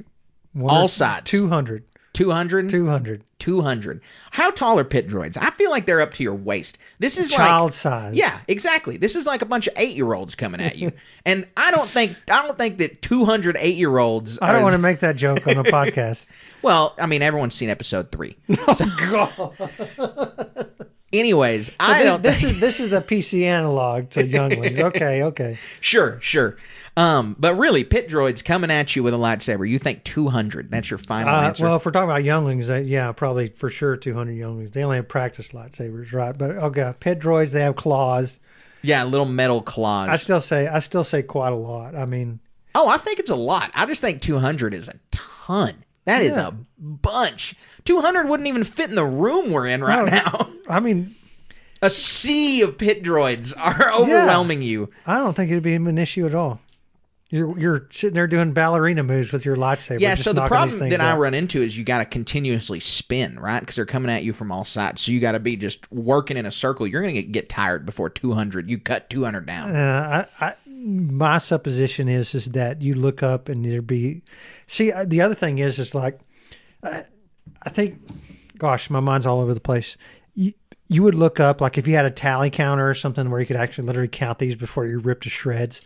All sides. 200. 200? 200. 200. How tall are pit droids? I feel like they're up to your waist. This is child size. Yeah, exactly. This is like a bunch of 8-year-olds coming at you. And I don't think that 200 8-year-olds I don't want to make that joke on a podcast. Well, I mean, everyone's seen episode 3. Oh, God. Anyways, so this is the PC analog to younglings. Okay. Sure. But really, pit droids coming at you with a lightsaber, you think 200. That's your final answer? Well, if we're talking about younglings, probably for sure 200 younglings. They only have practice lightsabers, right? But okay, pit droids, they have claws. Yeah, little metal claws. I still say quite a lot. I mean, I think it's a lot. I just think 200 is a ton. That is a bunch. 200 wouldn't even fit in the room we're in right now. I mean, a sea of pit droids are overwhelming you. I don't think it'd be an issue at all. You're sitting there doing ballerina moves with your lightsaber. Yeah, just so the knocking these problem things that I out. run into is you got to continuously spin, right? Because they're coming at you from all sides. So you got to be just working in a circle. You're going to get tired before 200. You cut 200 down. My supposition is that you look up and there'd be. See, the other thing is like, I think, gosh, my mind's all over the place. You would look up, like if you had a tally counter or something where you could actually literally count these before you ripped to shreds.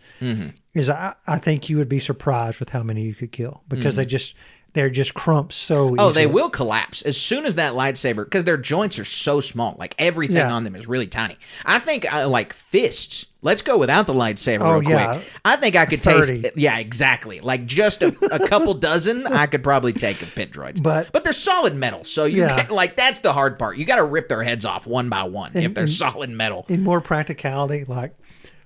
Is I think you would be surprised with how many you could kill because they're just crumps so easily. Oh, they will collapse as soon as that lightsaber, because their joints are so small. Like everything on them is really tiny. I think like fists. Let's go without the lightsaber real quick. I think I could 30. taste. Yeah, exactly. Like just a couple dozen, I could probably take of pit droids. But they're solid metal, so you can't, like that's the hard part. You got to rip their heads off one by one if they're solid metal. In more practicality, like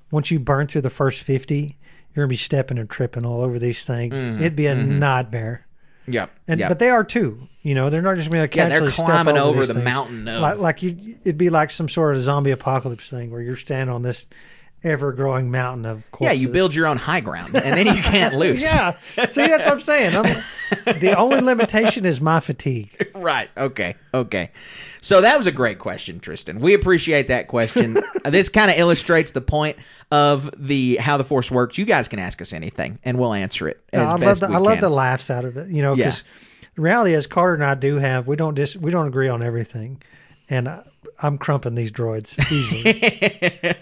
once you burn through the first 50, you're gonna be stepping and tripping all over these things. It'd be a nightmare. Yep. But they are too. You know, they're not just going to they're climbing over these the things. mountain. Of... It'd be like some sort of zombie apocalypse thing where you're standing on this ever-growing mountain of corpses. Yeah, you build your own high ground, and then you can't lose. Yeah. See, that's what I'm saying. The only limitation is my fatigue. Right. Okay. So that was a great question, Tristan. We appreciate that question. This kind of illustrates the point of how the Force works. You guys can ask us anything, and we'll answer it as best we can. I love the laughs out of it, you know, because the reality is Carter and I we don't agree on everything, and I'm crumping these droids easily.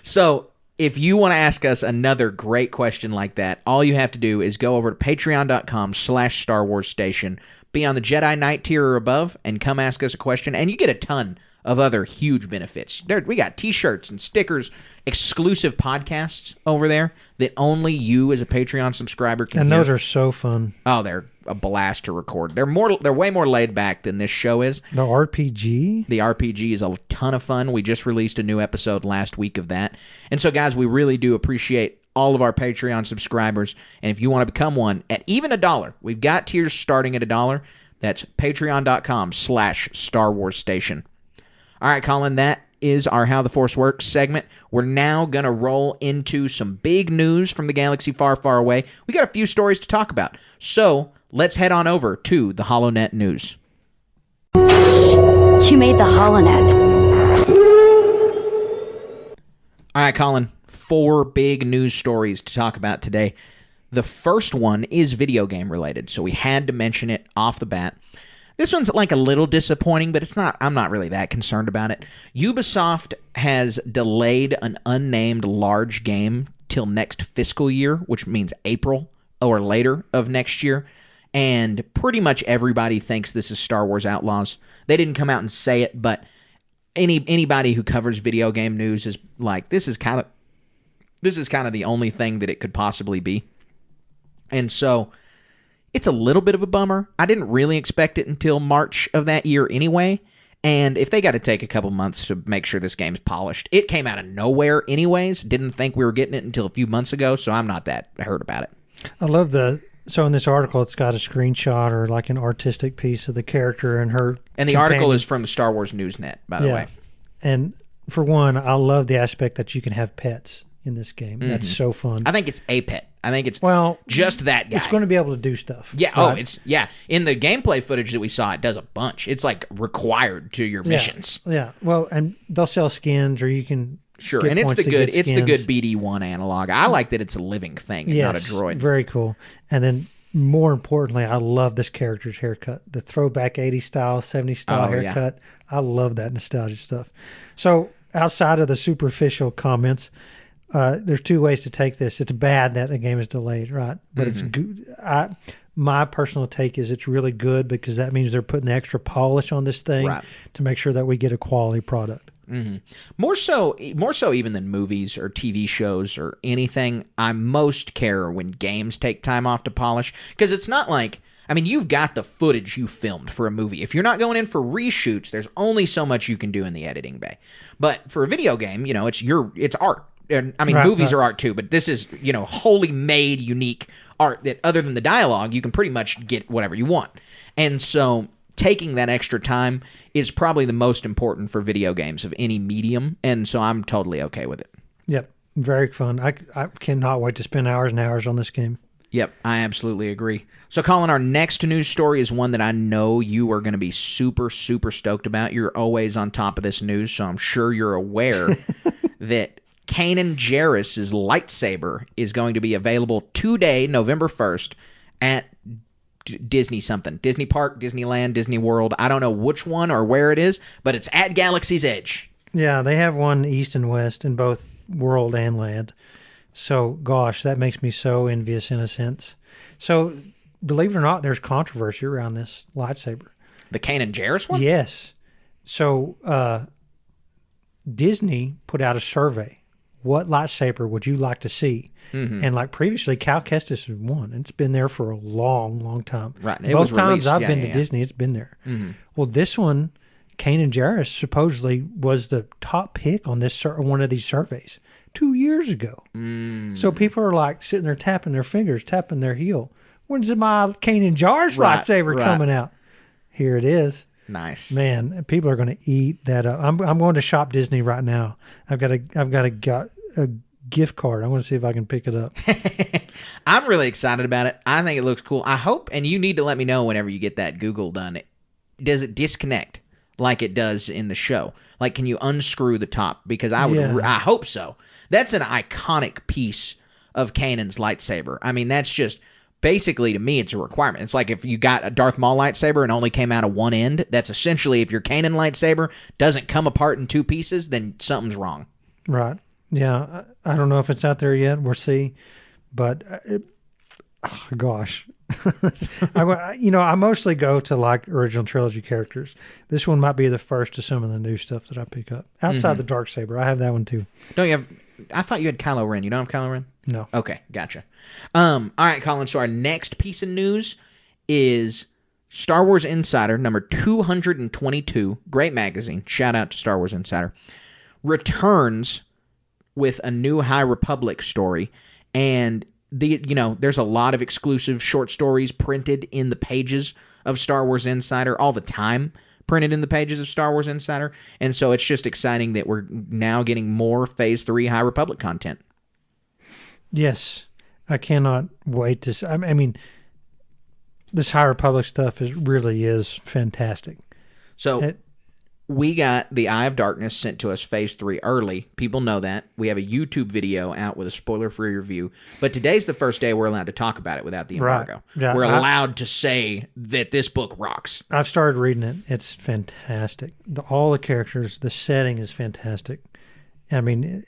So if you want to ask us another great question like that, all you have to do is go over to patreon.com/Star Wars Station, be on the Jedi Knight tier or above, and come ask us a question, and you get a ton of other huge benefits. We got t-shirts and stickers, exclusive podcasts over there that only you as a Patreon subscriber can hear. And those are so fun. Oh, they're a blast to record. They're way more laid back than this show is. The RPG? The RPG is a ton of fun. We just released a new episode last week of that. And so, guys, we really do appreciate all of our Patreon subscribers. And if you want to become one at even $1, we've got tiers starting at $1. That's patreon.com/Star Wars Station. All right, Colin, that is our How the Force Works segment. We're now going to roll into some big news from the galaxy far, far away. We got a few stories to talk about. So let's head on over to the HoloNet news. You made the HoloNet. All right, Colin, 4 big news stories to talk about today. The first one is video game related, so we had to mention it off the bat. This one's like a little disappointing, but I'm not really that concerned about it. Ubisoft has delayed an unnamed large game till next fiscal year, which means April or later of next year. And pretty much everybody thinks this is Star Wars Outlaws. They didn't come out and say it, but anybody who covers video game news is like, this is kind of the only thing that it could possibly be. And so it's a little bit of a bummer. I didn't really expect it until March of that year anyway. And if they got to take a couple months to make sure this game's polished, it came out of nowhere anyways. Didn't think we were getting it until a few months ago, so I'm not that hurt about it. I love so in this article, it's got a screenshot or like an artistic piece of the character and her. And the article is from the Star Wars Newsnet, by the way. And for one, I love the aspect that you can have pets in this game. That's so fun. I think it's a pet. I think it's just that guy. It's going to be able to do stuff. Yeah. Right? In the gameplay footage that we saw, it does a bunch. It's like required to your missions. Yeah. Well, and they'll sell skins, or you can. Sure, and it's the good BD1 analog. I like that it's a living thing, and not a droid. Very cool. And then more importantly, I love this character's haircut. The throwback 80s style, 70s style haircut. Yeah. I love that nostalgia stuff. So outside of the superficial comments, there's 2 ways to take this. It's bad that a game is delayed, right? But it's good. My personal take is it's really good because that means they're putting the extra polish on this thing to make sure that we get a quality product. Mm-hmm. More so even than movies or TV shows or anything. I most care when games take time off to polish, because it's not like, I mean, you've got the footage you filmed for a movie. If you're not going in for reshoots, there's only so much you can do in the editing bay. But for a video game, it's art. And I mean, movies are art too, but this is, wholly made, unique art that other than the dialogue, you can pretty much get whatever you want. And so taking that extra time is probably the most important for video games of any medium, and so I'm totally okay with it. Yep. Very fun. I cannot wait to spend hours and hours on this game. Yep, I absolutely agree. So, Colin, our next news story is one that I know you are going to be super, super stoked about. You're always on top of this news, so I'm sure you're aware that Kanan Jarrus's lightsaber is going to be available today, November 1st, at Disney something. Disney Park, Disneyland, Disney World. I don't know which one or where it is, but it's at Galaxy's Edge. Yeah, they have one east and west in both world and land. So, gosh, that makes me so envious in a sense. So, believe it or not, there's controversy around this lightsaber. The Kanan Jarrus one? Yes. So, Disney put out a survey. What lightsaber would you like to see? Mm-hmm. And like previously, Cal Kestis was one. It's been there for a long, long time. Right. Both times I've been to Disney, it's been there. Mm-hmm. Well, this one, Kanan Jarrus supposedly was the top pick on this one of these surveys 2 years ago. So people are like sitting there tapping their fingers, tapping their heel. When's my Kanan Jarrus lightsaber coming out? Here it is. Nice, man. People are going to eat that up. I'm going to Shop Disney right now. I've got a gift card. I want to see if I can pick it up. I'm really excited about it. I think it looks cool. I hope, and you need to let me know whenever you get that Google done. Does it disconnect like it does in the show? Like, can you unscrew the top? Because I hope so. That's an iconic piece of Kanan's lightsaber. I mean, that's just basically, to me, it's a requirement. It's like if you got a Darth Maul lightsaber and only came out of one end, that's essentially, if your Kanan lightsaber doesn't come apart in two pieces, then something's wrong. Right. Yeah. I don't know if it's out there yet. We'll see. But, gosh. I mostly go to like original trilogy characters. This one might be the first of some of the new stuff that I pick up. Outside the Darksaber, I have that one too. Don't you have... I thought you had Kylo Ren. You don't have Kylo Ren? No. Okay, gotcha. All right, Colin, so our next piece of news is Star Wars Insider, number 222, great magazine, shout out to Star Wars Insider, returns with a new High Republic story, and there's a lot of exclusive short stories printed in the pages of Star Wars Insider all the time, printed in the pages of Star Wars Insider, and so it's just exciting that we're now getting more Phase 3 High Republic content. Yes, I cannot wait to. I mean, this High Republic stuff really is fantastic. So we got the Eye of Darkness sent to us Phase 3 early. People know that. We have a YouTube video out with a spoiler-free review. But today's the first day we're allowed to talk about it without the embargo. Right. Yeah, we're allowed to say that this book rocks. I've started reading it. It's fantastic. All the characters, the setting is fantastic. I mean,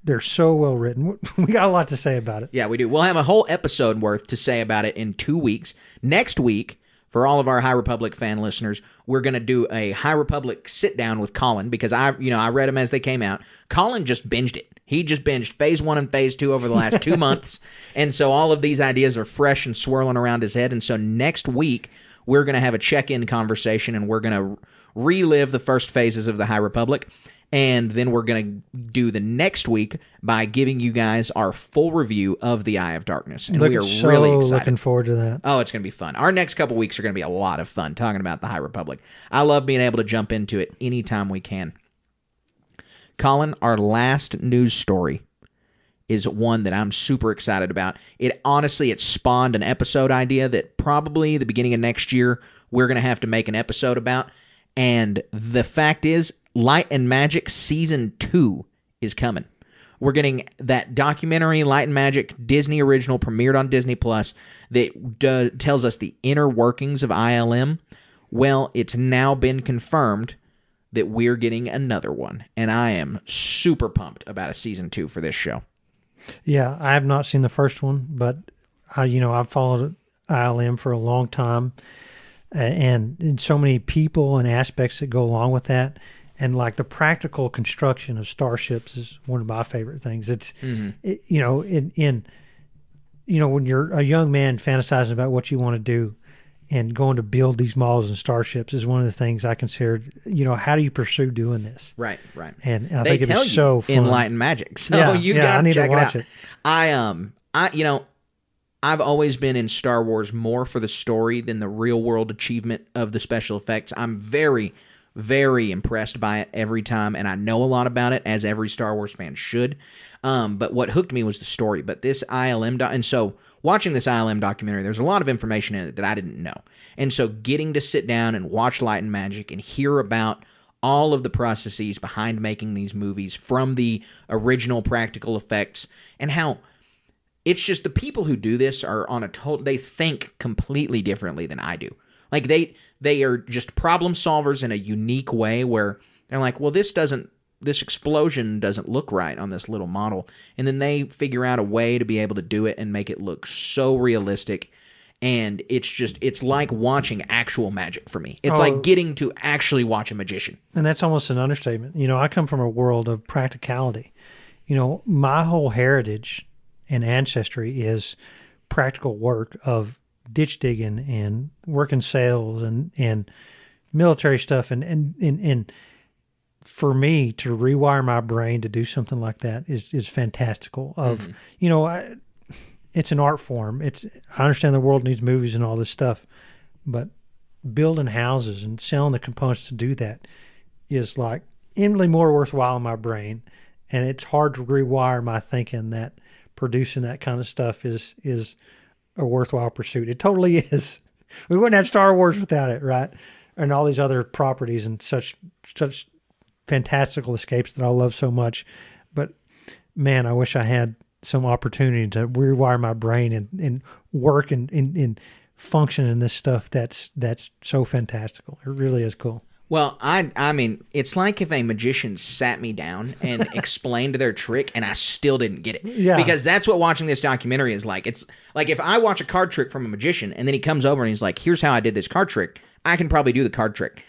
they're so well written. We got a lot to say about it. Yeah, we do. We'll have a whole episode worth to say about it in 2 weeks. Next week, for all of our High Republic fan listeners, we're going to do a High Republic sit-down with Colin, because I read them as they came out. Colin just binged it. He just binged Phase 1 and Phase 2 over the last 2 months, and so all of these ideas are fresh and swirling around his head, and so next week, we're going to have a check-in conversation, and we're going to relive the first phases of the High Republic, and then we're going to do the next week by giving you guys our full review of the Eye of Darkness. And we are really excited. Looking forward to that. Oh, it's going to be fun. Our next couple weeks are going to be a lot of fun talking about the High Republic. I love being able to jump into it anytime we can. Colin, our last news story is one that I'm super excited about. It spawned an episode idea that probably the beginning of next year we're going to have to make an episode about. And the fact is, Light and Magic Season 2 is coming. We're getting that documentary, Light and Magic, Disney original, premiered on Disney Plus, that tells us the inner workings of ILM. Well, it's now been confirmed that we're getting another one, and I am super pumped about a Season 2 for this show. Yeah, I have not seen the first one, but I've followed ILM for a long time, and so many people and aspects that go along with that. And like the practical construction of starships is one of my favorite things. It's, when you're a young man fantasizing about what you want to do and going to build these models and starships is one of the things I consider, how do you pursue doing this? Right. And I think it'd be so fun. In Light and Magic. So you got to check it out. I've always been in Star Wars more for the story than the real world achievement of the special effects. I'm very, very impressed by it every time, and I know a lot about it, as every Star Wars fan should. But what hooked me was the story. But this ILM, and so watching this ILM documentary, there's a lot of information in it that I didn't know. And so getting to sit down and watch Light and Magic and hear about all of the processes behind making these movies, from the original practical effects, and how it's just the people who do this are on a total, they think completely differently than I do. Like they are just problem solvers in a unique way, where they're like, well, this explosion doesn't look right on this little model. And then they figure out a way to be able to do it and make it look so realistic. And it's like watching actual magic for me. It's like getting to actually watch a magician. And that's almost an understatement. I come from a world of practicality. My whole heritage and ancestry is practical work of ditch digging and working sales and military stuff. And for me to rewire my brain to do something like that is fantastical. It's an art form. I understand the world needs movies and all this stuff, but building houses and selling the components to do that is like infinitely more worthwhile in my brain. And it's hard to rewire my thinking that producing that kind of stuff is a worthwhile pursuit. It totally is. We wouldn't have Star Wars without it, right? And all these other properties and such fantastical escapes that I love so much. But man, I wish I had some opportunity to rewire my brain and work and function in this stuff that's so fantastical. It really is cool. Well, I mean, it's like if a magician sat me down and explained their trick and I still didn't get it. Yeah. Because that's what watching this documentary is like. It's like if I watch a card trick from a magician and then he comes over and he's like, here's how I did this card trick, I can probably do the card trick.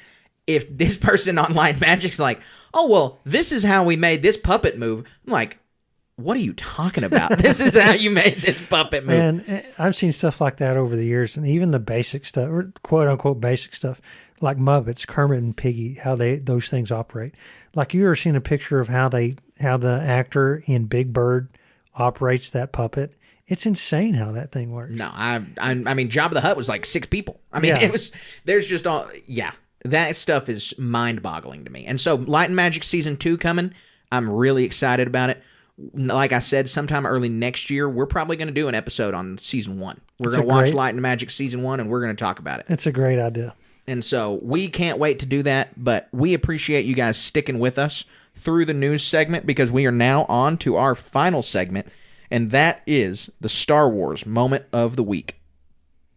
If this person on Light Magic's like, oh, well, this is how we made this puppet move, I'm like, what are you talking about? This is how you made this puppet move. And I've seen stuff like that over the years, and even the basic stuff, or quote unquote basic stuff, like Muppets, Kermit and Piggy, how those things operate. Like, you ever seen a picture of how the actor in Big Bird operates that puppet? It's insane how that thing works. No, I mean, Jabba the Hutt was like 6 people. I mean, there's just all, that stuff is mind-boggling to me. And so Light and Magic Season 2 coming, I'm really excited about it. Like I said, sometime early next year, we're probably going to do an episode on Season 1. We're going to watch Light and Magic Season 1, and we're going to talk about it. It's a great idea. And so we can't wait to do that, but we appreciate you guys sticking with us through the news segment, because we are now on to our final segment, and that is the Star Wars Moment of the Week.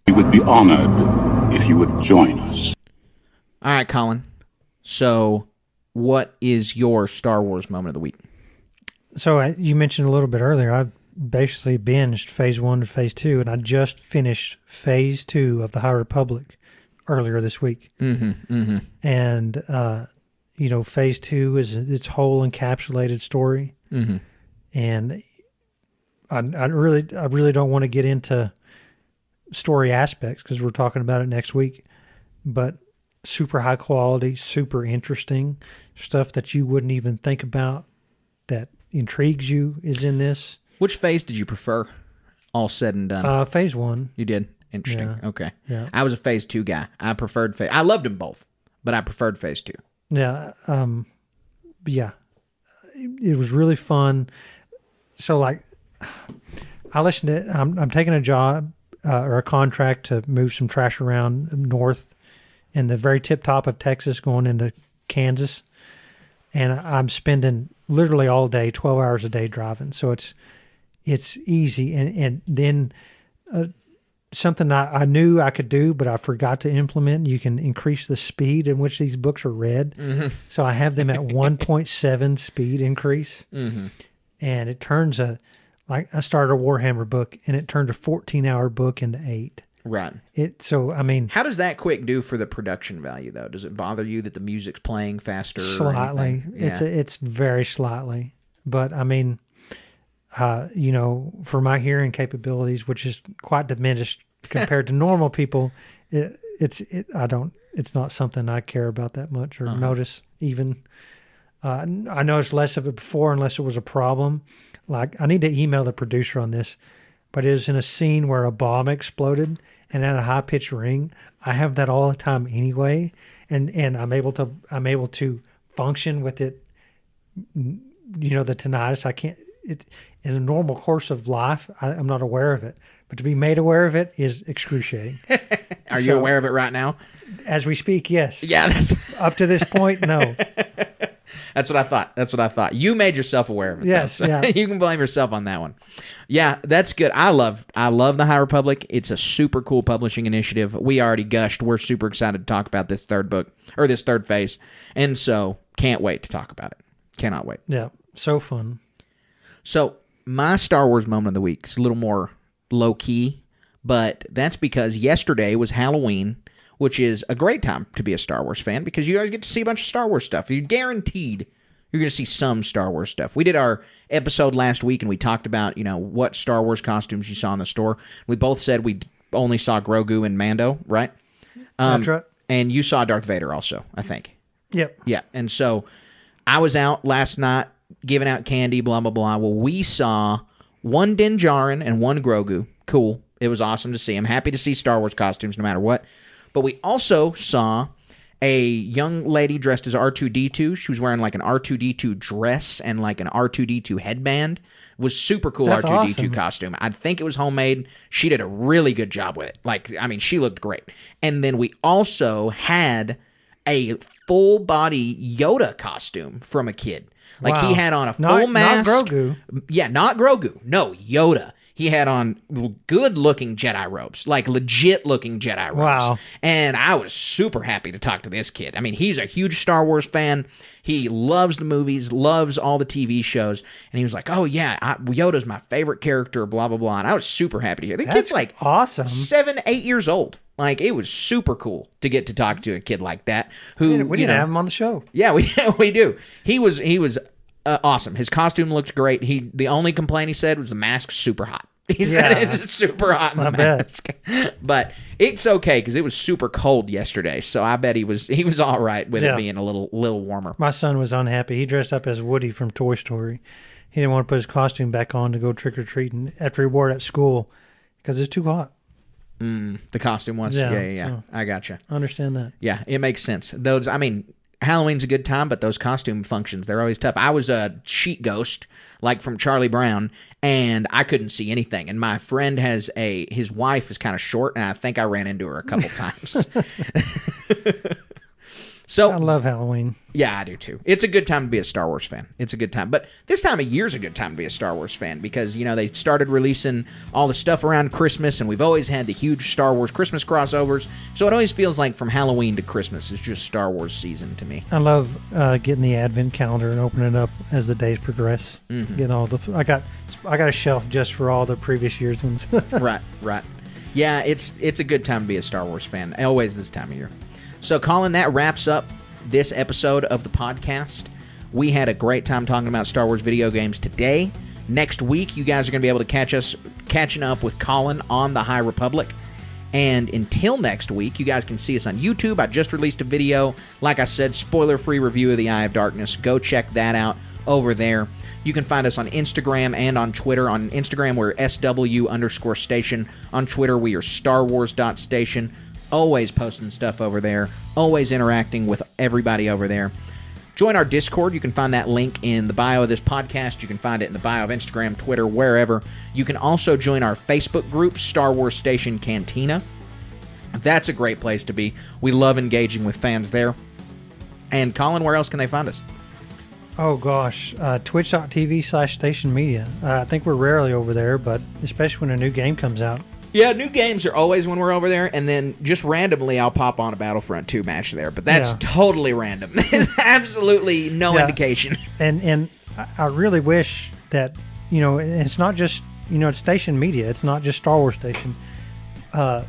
We would be honored if you would join us. All right, Colin. So what is your Star Wars Moment of the Week? So you mentioned a little bit earlier, I basically binged Phase 1 to Phase 2, and I just finished Phase 2 of the High Republic earlier this week. And, Phase 2 is its whole encapsulated story. And I really don't want to get into story aspects because we're talking about it next week, but super high quality, super interesting stuff that you wouldn't even think about that intrigues you is in this. Which phase did you prefer, all said and done? Phase 1. You did? Interesting. Yeah. Okay. Yeah. I was a Phase 2 guy. I preferred I loved them both, but I preferred Phase 2. Yeah. It was really fun. So, like, I listened to I'm taking a job or a contract to move some trash around north in the very tip top of Texas going into Kansas. And I'm spending literally all day, 12 hours a day driving. So it's easy. And then something I knew I could do, but I forgot to implement, you can increase the speed in which these books are read. So I have them at 1.7 speed increase. And it turns I started a Warhammer book, and it turned a 14-hour book into 8. Right. How does that quick do for the production value, though? Does it bother you that the music's playing faster? Slightly. Yeah. It's very slightly. But, I mean, for my hearing capabilities, which is quite diminished compared to normal people, it's not something I care about that much or notice even. I noticed less of it before unless it was a problem. Like, I need to email the producer on this, but it was in a scene where a bomb exploded and at a high pitched ring. I have that all the time anyway, and I'm able to function with it. The tinnitus, I can't. It in a normal course of life, I'm not aware of it, but to be made aware of it is excruciating. Are you aware of it right now? As we speak, yes. Yeah, that's up to this point, no. That's what I thought. You made yourself aware of it. Yes, though, so yeah. You can blame yourself on that one. Yeah, that's good. I love the High Republic. It's a super cool publishing initiative. We already gushed. We're super excited to talk about this third book, or this third phase, and so can't wait to talk about it. Cannot wait. Yeah, so fun. So my Star Wars moment of the week is a little more low key, but that's because yesterday was Halloween, which is a great time to be a Star Wars fan because you guys get to see a bunch of Star Wars stuff. You're guaranteed you're going to see some Star Wars stuff. We did our episode last week, and we talked about, what Star Wars costumes you saw in the store. We both said we only saw Grogu and Mando, right? That's right. And you saw Darth Vader also, I think. Yep. Yeah, and so I was out last night giving out candy, blah, blah, blah. Well, we saw one Din Djarin and one Grogu. Cool. It was awesome to see. I'm happy to see Star Wars costumes no matter what. But we also saw a young lady dressed as R2-D2. She was wearing like an R2-D2 dress and like an R2-D2 headband. It was super cool. That's R2-D2 awesome. costume. I think it was homemade. She did a really good job with it. She looked great. And then we also had a full body Yoda costume from a kid. Like Wow. he had on a full Not mask. Grogu. Yeah, not Grogu. No, Yoda. He had on good-looking Jedi robes, like legit-looking Jedi robes. Wow. And I was super happy to talk to this kid. He's a huge Star Wars fan. He loves the movies, loves all the TV shows. And he was like, oh, yeah, Yoda's my favorite character, blah, blah, blah. And I was super happy to hear. The kid's like awesome. 7, 8 years old. It was super cool to get to talk to a kid like that. Who We need to have him on the show. Yeah, we do. He was awesome. His costume looked great. The only complaint he said was the mask's super hot. He said it's super hot in the mask. But it's okay because it was super cold yesterday, so I bet he was all right with it being a little warmer. My son was unhappy. He dressed up as Woody from Toy Story. He didn't want to put his costume back on to go trick-or-treating after he wore it at school because it's too hot. The costume was? Yeah. So I gotcha. I understand that. Yeah, it makes sense. Halloween's a good time, but those costume functions, they're always tough. I was a sheet ghost, like from Charlie Brown, and I couldn't see anything. And my friend his wife is kind of short, and I think I ran into her a couple times. So I love Halloween. Yeah, I do too. It's a good time to be a Star Wars fan. It's a good time. But this time of year is a good time to be a Star Wars fan because, they started releasing all the stuff around Christmas, and we've always had the huge Star Wars Christmas crossovers. So it always feels like from Halloween to Christmas is just Star Wars season to me. I love getting the Advent calendar and opening it up as the days progress. Mm-hmm. Getting all I got a shelf just for all the previous year's ones. Right. Yeah, it's a good time to be a Star Wars fan. Always this time of year. So, Colin, that wraps up this episode of the podcast. We had a great time talking about Star Wars video games today. Next week, you guys are going to be able to catching up with Colin on the High Republic. And until next week, you guys can see us on YouTube. I just released a video. Like I said, spoiler-free review of The Eye of Darkness. Go check that out over there. You can find us on Instagram and on Twitter. On Instagram, we're SW_station. On Twitter, we are StarWars.station. Always posting stuff over there. Always interacting with everybody over there. Join our Discord. You can find that link in the bio of this podcast. You can find it in the bio of Instagram, Twitter, wherever. You can also join our Facebook group, Star Wars Station Cantina. That's a great place to be. We love engaging with fans there. And Colin, where else can they find us? Oh, gosh. Twitch.tv/Station Media. I think we're rarely over there, but especially when a new game comes out. Yeah, new games are always when we're over there, and then just randomly I'll pop on a Battlefront 2 match there, but that's totally random. There's absolutely no indication. And I really wish that, it's not just, it's Station Media. It's not just Star Wars Station. I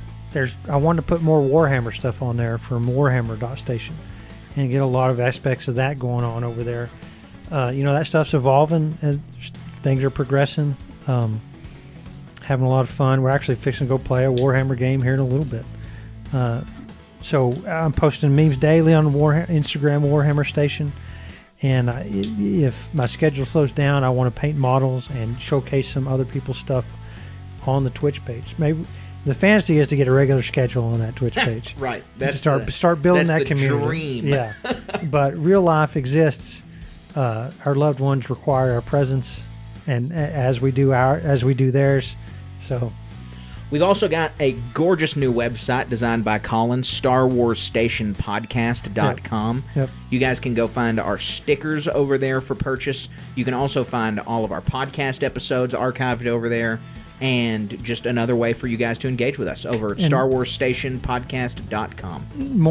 wanted to put more Warhammer stuff on there from Warhammer.station and get a lot of aspects of that going on over there. That stuff's evolving and things are progressing. Having a lot of fun. We're actually fixing to go play a Warhammer game here in a little bit. So I'm posting memes daily on Instagram Warhammer Station. And if my schedule slows down, I want to paint models and showcase some other people's stuff on the Twitch page. Maybe The fantasy is to get a regular schedule on that Twitch page. Right. That's start building that's that the community. Dream. Yeah. But real life exists. Our loved ones require our presence, and as we do theirs. So we've also got a gorgeous new website designed by Colin, StarWarsStationPodcast.com. Yep. You guys can go find our stickers over there for purchase. You can also find all of our podcast episodes archived over there, and just another way for you guys to engage with us over at StarWarsStationPodcast.com.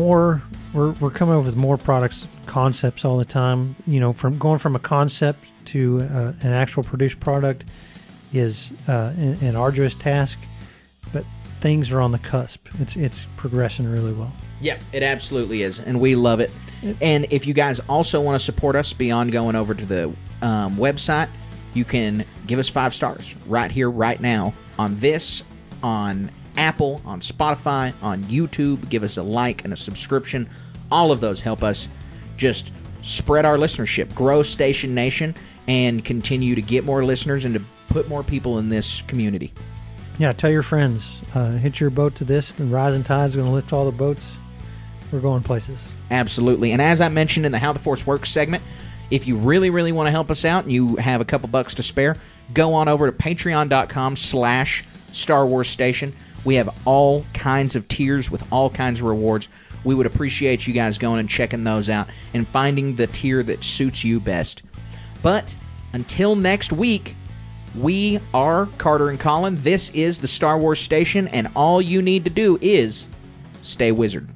We're coming up with more products, concepts all the time. From going from a concept to an actual produced product is an arduous task, but things are on the cusp. It's progressing really well. Yeah, it absolutely is, and we love it. And if you guys also want to support us beyond going over to the website, you can give us 5 stars right here, right now, on Apple, on Spotify, on YouTube. Give us a like and a subscription. All of those help us just spread our listenership, grow Station Nation, and continue to get more listeners and to put more people in this community. Yeah, tell your friends. Hitch your boat to this. The rising tide is going to lift all the boats. We're going places. Absolutely. And as I mentioned in the How the Force Works segment, if you really, really want to help us out and you have a couple bucks to spare, go on over to patreon.com/Star Wars Station. We have all kinds of tiers with all kinds of rewards. We would appreciate you guys going and checking those out and finding the tier that suits you best. But until next week, we are Carter and Colin. This is the Star Wars Station, and all you need to do is stay wizard.